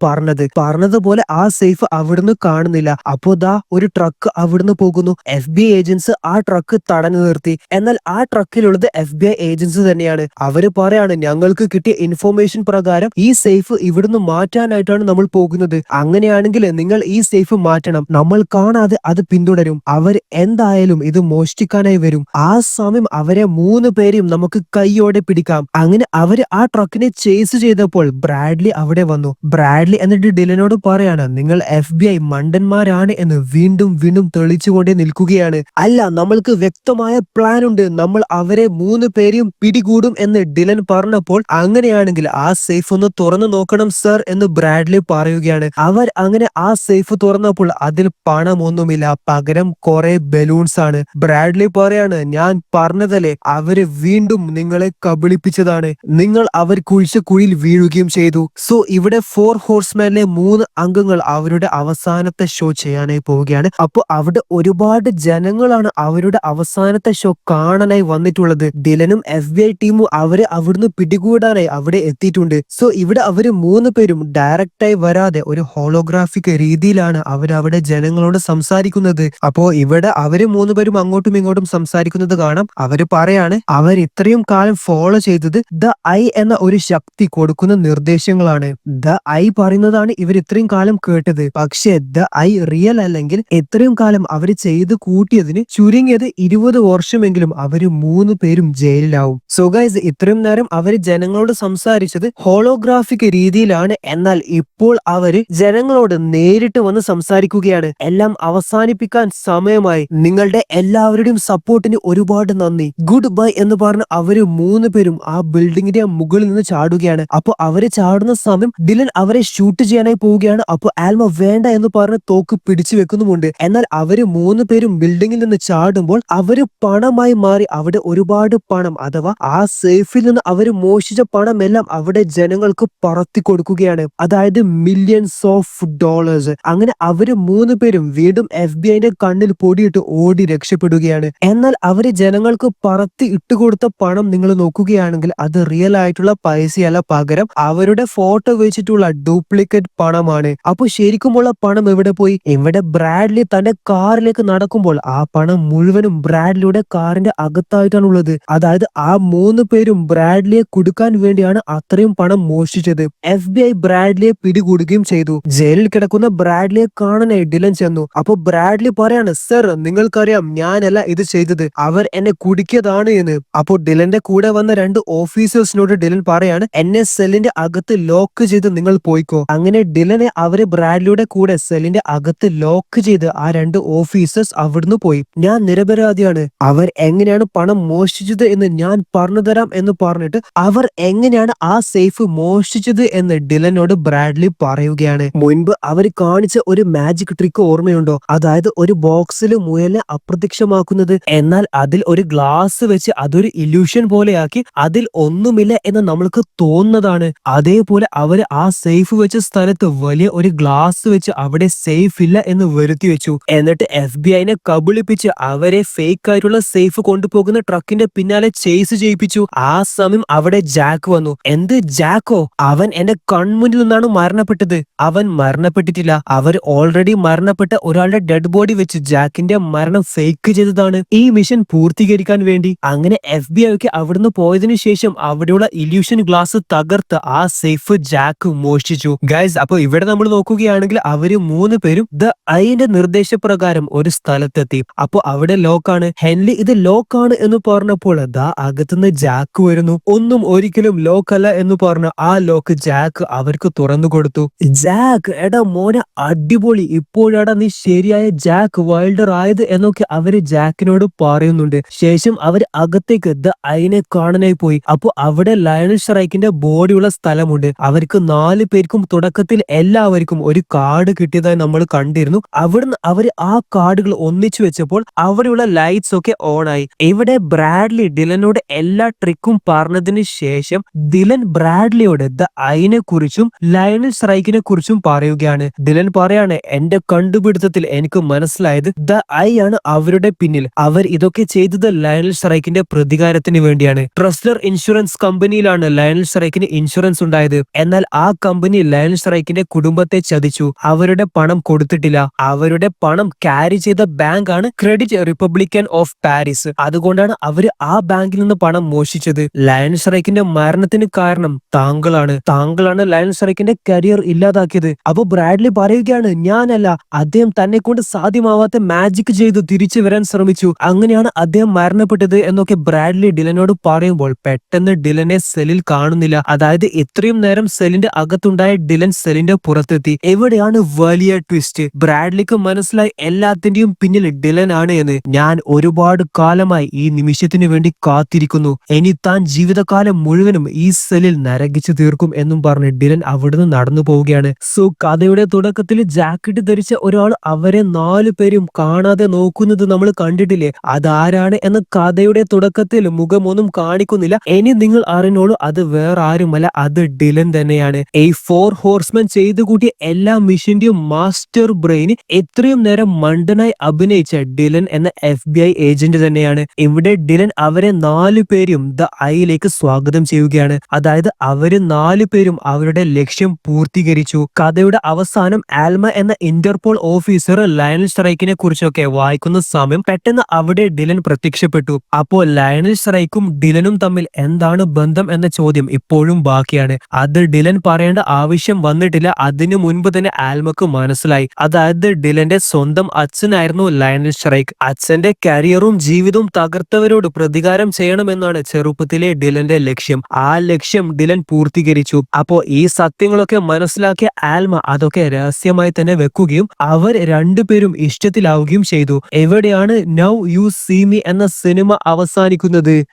പറഞ്ഞതുപോലെ ആ സേഫ് അവിടുന്ന് കാണുന്നില്ല. അപ്പോ ദാ ഒരു ട്രക്ക് അവിടുന്ന് പോകുന്നു. FBI ഏജൻസ് ആ ട്രക്ക് തടഞ്ഞു നിർത്തി. എന്നാൽ ആ ട്രക്കിലുള്ളത് FBI ഏജൻസ് തന്നെയാണ്. അവര് പറയാണ് ഞങ്ങൾക്ക് കിട്ടിയ ഇൻഫോർമേഷൻ പ്രകാരം ഈ സേഫ് ഇവിടുന്ന് മാറ്റാനായിട്ടാണ് നമ്മൾ പോകുന്നത്. അങ്ങനെയാണെങ്കിൽ നിങ്ങൾ ഈ സേഫ് മാറ്റണം, നമ്മൾ കാണാതെ അത് പിന്തുടരും. അവർ എന്തായാലും ഇത് മോഷ്ടിക്കാനായി വരും. ആ സമയം അവരെ 3 പേരെയും നമുക്ക് കൈയോടെ പിടിക്കാം. അങ്ങനെ അവര് ആ ട്രക്കിനെ ചേസ് ചെയ്തപ്പോൾ ബ്രാഡ്ലി അവിടെ വന്നു. ബ്രാഡ്ലി എന്നിട്ട് ഡിലനോട് പറയാണ് നിങ്ങൾ FBI മണ്ടന്മാരാണ് എന്ന് വീണ്ടും വീണ്ടും തെളിച്ചുകൊണ്ടേ നിൽക്കുകയാണ്. അല്ല, നമ്മൾക്ക് വ്യക്തമായ പ്ലാൻ ഉണ്ട്, നമ്മൾ അവരെ 3 പേരെയും പിടികൂടും എന്ന് ഡിലൻ പറഞ്ഞപ്പോൾ അങ്ങനെയാണെങ്കിൽ ആ സേഫ് ഒന്ന് തുറന്നു നോക്കണം സർ എന്ന് ബ്രാഡ്ലി പറയുകയാണ്. അവർ അങ്ങനെ ആ സേഫ് തുറന്നപ്പോൾ അതിൽ പണമൊന്നുമില്ല, പകരം കുറെ ബലൂൺസ് ആണ്. ബ്രാഡ്ലി പറയാണ് ഞാൻ പറഞ്ഞതല്ലേ, അവര് വീണ്ടും നിങ്ങളെ കബളിപ്പിച്ചതാണ്, നിങ്ങൾ അവർ കുഴിച്ച കുഴിയിൽ വീഴുകയും ചെയ്തു. സോ ഇവിടെ 4 ഹോഴ്സ്മാനിലെ 3 അംഗങ്ങൾ അവരുടെ അവസാനത്തെ ഷോ ചെയ്യാനായി പോവുകയാണ്. അപ്പൊ അവിടെ ഒരുപാട് ജനങ്ങളാണ് അവരുടെ അവസാനത്തെ ഷോ കാണാനായി വന്നിട്ടുള്ളത്. ഡിലനും FBI ടീമും അവരെ അവിടുന്ന് പിടികൂടാനായി അവിടെ എത്തിയിട്ടുണ്ട്. സോ ഇവിടെ അവര് 3 പേരും ഡയറക്റ്റ് ഡയറക്റ്റായി വരാതെ ഒരു ഹോളോഗ്രാഫിക് രീതിയിലാണ് അവരവിടെ ജനങ്ങളോട് സംസാരിക്കുന്നത്. അപ്പോ ഇവിടെ അവര് മൂന്നുപേരും അങ്ങോട്ടും ഇങ്ങോട്ടും സംസാരിക്കുന്നത് കാണാം. അവര് പറയാണ് അവർ ഇത്രയും കാലം ഫോളോ ചെയ്തത് ദ ഐ എന്ന ഒരു ശക്തി കൊടുക്കുന്ന നിർദ്ദേശങ്ങളാണ്. ദ ഐ പറയുന്നതാണ് ഇവർ ഇത്രയും കാലം കേട്ടത്. പക്ഷെ ദ ഐ റിയൽ അല്ലെങ്കിൽ ഇത്രയും കാലം അവര് ചെയ്ത് കൂട്ടിയതിന് ചുരുങ്ങിയത് 20 വർഷമെങ്കിലും അവര് മൂന്ന് പേരും ജയിലിലാവും. സോ ഗൈസ്, ഇത്രയും നേരം അവര് ജനങ്ങളോട് സംസാരിച്ചത് ഹോളോഗ്രാഫിക് രീതിയിലാണ്. എന്നാൽ ഇപ്പോൾ അവര് ജനങ്ങളോട് നേരിട്ട് വന്ന് സംസാരിക്കുകയാണ്. എല്ലാം അവസാനിപ്പിക്കാൻ സമയമായി. നിങ്ങളുടെ എല്ലാവരുടെയും സപ്പോർട്ടിന് ഒരുപാട് നന്ദി. ഗുഡ് ബൈ എന്ന് പറഞ്ഞ് അവര് മൂന്ന് പേരും ആ ബിൽഡിങ്ങിന്റെ മുകളിൽ നിന്ന് ചാടുകയാണ്. അപ്പൊ അവര് ചാടുന്ന സമയം ഡിലൻ അവരെ ഷൂട്ട് ചെയ്യാനായി പോവുകയാണ്. അപ്പൊ ആൽമ വേണ്ട എന്ന് പറഞ്ഞ് തോക്ക് പിടിച്ചു വെക്കുന്നുമുണ്ട്. എന്നാൽ അവര് മൂന്ന് പേരും ബിൽഡിങ്ങിൽ നിന്ന് ചാടുമ്പോൾ അവര് പണമായി മാറി. അവിടെ ഒരുപാട് പണം, അഥവാ ആ സേഫിൽ നിന്ന് അവര് മോഷിച്ച പണം എല്ലാം അവിടെ ജനങ്ങൾക്ക് പറത്തി കൊടുക്കുകയാണ്. അതായത് മില്യൺസ് ഓഫ് ഡോളേഴ്സ്. അങ്ങനെ അവര് മൂന്ന് പേരും വീണ്ടും FBI കണ്ണിൽ പൊടിയിട്ട് ഓടി രക്ഷപ്പെടുകയാണ്. എന്നാൽ അവര് ജനങ്ങൾക്ക് പറത്തി ഇട്ടുകൊടുത്ത പണം നിങ്ങൾ നോക്കുകയാണെങ്കിൽ അത് റിയൽ ആയിട്ടുള്ള പൈസയല്ല, പകരം അവരുടെ ഫോട്ടോ വെച്ചിട്ടുള്ള ഡ്യൂപ്ലിക്കേറ്റ് പണമാണ്. അപ്പൊ ശരിക്കുമുള്ള പണം എവിടെ പോയി? ഇവിടെ ബ്രാഡ്ലി തന്റെ കാറിലേക്ക് നടക്കുമ്പോൾ ആ പണം മുഴുവനും ബ്രാഡ്ലിയുടെ കാറിന്റെ അകത്തായിട്ടാണ് ഉള്ളത്. അതായത് ആ മൂന്ന് പേരും ബ്രാഡ്ലിയെ കുടുക്കാൻ വേണ്ടിയാണ് അത്രയും പണം മോഷ്ടിച്ചത്. FBI ബ്രാഡ്ലിയെ പിടികൂടുകയും ചെയ്തു. ജയിലിൽ കിടക്കുന്ന ബ്രാഡ്ലിയെ കാണാനായി ഡിലൻ ചെന്നു. അപ്പൊ ബ്രാഡ്ലി പറയാണ്, സർ നിങ്ങൾക്കറിയാം ഞാനല്ല ഇത് ചെയ്തത്, അവർ എന്നെ കുടുക്കിയതാണ് എന്ന്. അപ്പൊ ഡിലന്റെ കൂടെ വന്ന രണ്ട് ഓഫീസേഴ്സിനോട് ഡിലൻ പറയാണ്, എന്നെ സെല്ലിന്റെ അകത്ത് ലോക്ക് ചെയ്ത് നിങ്ങൾ പോയിക്കോ. അങ്ങനെ ഡിലനെ അവര് ബ്രാഡ്ലിയുടെ കൂടെ സെല്ലിന്റെ അകത്ത് ലോക്ക് ചെയ്ത് ആ രണ്ട് ഓഫീസേഴ്സ് അവിടുന്ന് പോയി. ഞാൻ നിരപരാധിയാണ്, അവർ എങ്ങനെയാണ് പണം മോഷ്ടിച്ചത് എന്ന് ഞാൻ പറഞ്ഞു തരാം എന്ന് പറഞ്ഞിട്ട് അവർ എങ്ങനെയാണ് ആ സേഫ് മോഷ്ടിച്ചത് എന്ന് ഡിലനോട് ബ്രാഡ്ലി പറയുകയാണ്. മുൻപ് അവർ കാണിച്ച ഒരു മാജിക് ട്രിക്ക് ഓർമ്മയുണ്ടോ? അതായത് ഒരു ബോക്സിൽ മുയലിനെ അപ്രത്യക്ഷമാക്കുന്നത്. എന്നാൽ അതിൽ ഒരു ഗ്ലാസ് വെച്ച് അതൊരു ഇല്യൂഷൻ പോലെയാക്കി അതിൽ ഒന്നുമില്ല എന്ന് നമ്മൾക്ക് തോന്നുന്നതാണ്. അതേപോലെ അവര് ആ സേഫ് വെച്ച സ്ഥലത്ത് വലിയ ഒരു ഗ്ലാസ് വെച്ച് അവിടെ സേഫ് ഇല്ല എന്ന് വരുത്തി വെച്ചു. എന്നിട്ട് FBI കബളിപ്പിച്ച് അവരെ ഫേക്ക് ആയിട്ടുള്ള സേഫ് കൊണ്ടുപോകുന്ന ട്രക്കിന്റെ പിന്നാലെ ചേസ് ചെയ്യിപ്പിച്ചു. ആ സമയം അവിടെ ജാക്ക് വന്നു. എന്ത് ജാക്കോ? അവൻ എന്റെ കൺമുന്നിൽ നിന്നാണ് മരണപ്പെട്ടത്. അവൻ മരണപ്പെട്ടിട്ടില്ല. അവർ ഓൾറെഡി മരണപ്പെട്ട ഒരാളുടെ ഡെഡ് ബോഡി വെച്ച് ജാക്കിന്റെ മരണം ഫേക്ക് ചെയ്തതാണ് ഈ മിഷൻ പൂർത്തീകരിക്കാൻ വേണ്ടി. അങ്ങനെ FBI അവിടുന്ന് പോയതിനു ശേഷം അവിടെയുള്ള ഇല്യൂഷൻ ഗ്ലാസ് തകർത്ത് ആ സേഫ് ജാക്ക് മോഷ്ടിച്ചു. ഗൈസ്, അപ്പൊ ഇവിടെ നമ്മൾ നോക്കുകയാണെങ്കിൽ അവര് മൂന്ന് പേരും ദ ഐന്റെ നിർദ്ദേശപ്രകാരം ഒരു സ്ഥലത്തെത്തി. അപ്പൊ അവിടെ ലോക്കാണ്. ഹെൻലി ഇത് ലോക്കാണ് എന്ന് പറഞ്ഞപ്പോൾ ദാ അകത്തുനിന്ന് ജാക്ക് വരുന്നു. ഒന്നും ഒരിക്കലും ലോക്കല്ല എന്ന് പറഞ്ഞ ആ ലോക്ക് ജാക്ക് അവർക്ക് തുറന്നു കൊടുത്തു. ജാക്ക്, എടാ മോനെ അടിപൊളി, ഇപ്പോഴാടാ നീ ശരിയായ ജാക്ക് വൈൽഡർ ആയത് എന്നൊക്കെ അവര് ജാക്കിനോട് പറയുന്നുണ്ട്. ശേഷം അവർ അകത്തേക്ക് ദ ഐനെ കാണാനായി പോയി. അപ്പൊ അവിടെ ലയണൽ ഷ്രൈക്കിന്റെ ബോഡിയുള്ള സ്ഥലമുണ്ട്. അവർക്ക് 4 പേർക്കും തുടക്കത്തിൽ എല്ലാവർക്കും ഒരു കാർഡ് കിട്ടിയതായി നമ്മൾ കണ്ടിരുന്നു. അവിടുന്ന് അവര് ആ കാർഡുകൾ ഒന്നിച്ചു വെച്ചപ്പോൾ അവിടെയുള്ള ലൈറ്റ്സ് ഒക്കെ ഓൺ ആയി. ഇവിടെ ബ്രാഡ്ലി ഡിലനോട് എല്ലാ ട്രിക്കും പറഞ്ഞതിന് ശേഷം ഡിലൻ ബ്രാഡ്ലിയോട് ദ ഐനെ കുറിച്ചും ലയണൽ ഷ്രൈക്കിനെ കുറിച്ചും പറയുകയാണ്. ഡിലൻ പറയാണ്, എന്റെ കണ്ടുപിടുത്തത്തിൽ എനിക്ക് മനസ്സിലായത് ദ ഐ ആണ് അവരുടെ പിന്നിൽ. അവർ ഇതൊക്കെ ചെയ്തത് ലയണൽ ഷ്രൈക്കിന്റെ പ്രതികാരത്തിന് വേണ്ടിയാണ്. ട്രസ്റ്റർ ഇൻഷുറൻസ് കമ്പനിയിലാണ് ലയണൽ ഷ്രൈക്കിന് ഇൻഷുറൻസ് ഉണ്ടായത്. എന്നാൽ ആ കമ്പനി ലയണൽ ഷ്രൈക്കിന്റെ കുടുംബത്തെ ചതിച്ചു. അവരുടെ പണം കൊടുത്തിട്ടില്ല. അവരുടെ പണം ക്യാരി ചെയ്ത ബാങ്ക് ആണ് ക്രെഡിറ്റ് റിപ്പബ്ലിക്കൻ ഓഫ് പാരീസ്. അതുകൊണ്ടാണ് അവര് ആ ബാങ്കിൽ നിന്ന് പണം മോഷിച്ചത്. ലയണൽ ഷ്രൈക്കിന്റെ മരണത്തിന് കാരണം താങ്കളാണ് ലയണൽ ഷ്രൈക്കിന്റെ കരിയർ ഇല്ലാതാക്കിയത്. അപ്പൊ ബ്രാഡ്ലി പറയുകയാണ്, ഞാനല്ല, അദ്ദേഹം തന്നെ കൊണ്ട് സാധ്യമാവാത്ത മാജിക് ചെയ്തു തിരിച്ചു വരാൻ ശ്രമിച്ചു, അങ്ങനെയാണ് അദ്ദേഹം മരണപ്പെട്ടത് എന്നൊക്കെ ബ്രാഡ്ലി ഡിലനോട് പറയുമ്പോൾ പെട്ടെന്ന് ഡിലനെ സെല്ലിൽ കാണുന്നില്ല. അതായത് ഇത്രയും നേരം സെല്ലിന്റെ അകത്തുണ്ടായ ഡിലൻ സെല്ലിന്റെ പുറത്തെത്തി. എവിടെയാണ് വലിയ ട്വിസ്റ്റ്? ബ്രാഡ്ലിക്ക് മനസ്സിലായി എല്ലാത്തിന്റെയും പിന്നിൽ ഡിലൻ ആണ് എന്ന്. ഞാൻ ഒരുപാട് കാലമായി ഈ നിമിഷത്തിന് വേണ്ടി കാത്തിരിക്കുന്നു. ഇനി താൻ ജീവിതകാലം മുഴുവനും ഈ സെല്ലിൽ നരകിച്ചു തീർക്കും എന്നും പറഞ്ഞ് ഡിലൻ അവിടുന്ന് നടന്നു പോവുകയാണ്. സോ കഥയുടെ തുടക്കത്തിൽ ജാക്കറ്റ് ധരിച്ച ഒരാൾ അവരെ 4 പേരും കാണാതെ നോക്കുന്നത് നമ്മൾ കണ്ടിട്ടില്ലേ? അതാരാണ് എന്ന കഥയുടെ തുടക്കത്തിൽ മുഖമൊന്നും കാണിക്കുന്നില്ല. ഇനി നിങ്ങൾ അറിഞ്ഞോളൂ, അത് വേറെ ആരുമല്ല, അത് ഡിലൻ തന്നെയാണ്. ഈ 4 ഹോഴ്സ്മെൻ ചെയ്തു കൂട്ടിയ എല്ലാ മിഷന്റെയും മാസ്റ്റർ ബ്രെയിൻ എത്രയും നേരം മണ്ടനായി അഭിനയിച്ച ഡിലൻ എന്ന FBI ഏജന്റ് തന്നെയാണ്. ഇവിടെ ഡിലൻ അവരെ 4 പേരും ദ ഐയിലേക്ക് സ്വാഗതം ചെയ്യുകയാണ്. അതായത് അവര് 4 പേരും അവരുടെ ലക്ഷ്യം പൂർത്തീകരിച്ചു. കഥയുടെ അവസാനം ആൽമ എന്ന ഇന്റർപോൾ ഓഫീസർ ലയണൽ സ്ട്രൈക്കിനെ കുറിച്ചൊക്കെ വായിക്കുന്ന സമയം പെട്ടെന്ന് അവിടെ ഡിലൻ പ്രത്യക്ഷപ്പെട്ടു. അപ്പോൾ ലയണൽ സ്ട്രൈക്കും ഡിലനും തമ്മിൽ എന്താണ് ബന്ധം എന്ന ചോദ്യം ഇപ്പോഴും ബാക്കിയാണ്. അത് ഡിലൻ പറയേണ്ട ആവശ്യം വന്നിട്ടില്ല. അതിനു മുൻപ് തന്നെ ആൽമക്ക് മനസ്സിലായി. അതായത് ഡിലന്റെ സ്വന്തം അച്ഛനായിരുന്നു ലയണൽ സ്ട്രൈക്ക്. അച്ഛന്റെ കരിയറും ജീവിതവും തകർത്തവരോട് പ്രതികാരം ചെയ്യണമെന്നാണ് ചെറുപ്പത്തിലെ ഡിലന്റെ ലക്ഷ്യം. ആ ലക്ഷ്യം ഡിലൻ പൂർത്തീകരിച്ചു. അപ്പോ ഈ സത്യങ്ങളൊക്കെ മനസ്സിലാക്കിയ ആൽമ അതൊക്കെ രഹസ്യമായി തന്നെ വെക്കുകയും അവർ രണ്ടുപേരും ഇഷ്ടത്തിലാവുകയും ചെയ്തു. എവിടെയാണ് നൗ യു സീ മീ എന്ന സിനിമ അവസാനിക്കുന്നത്?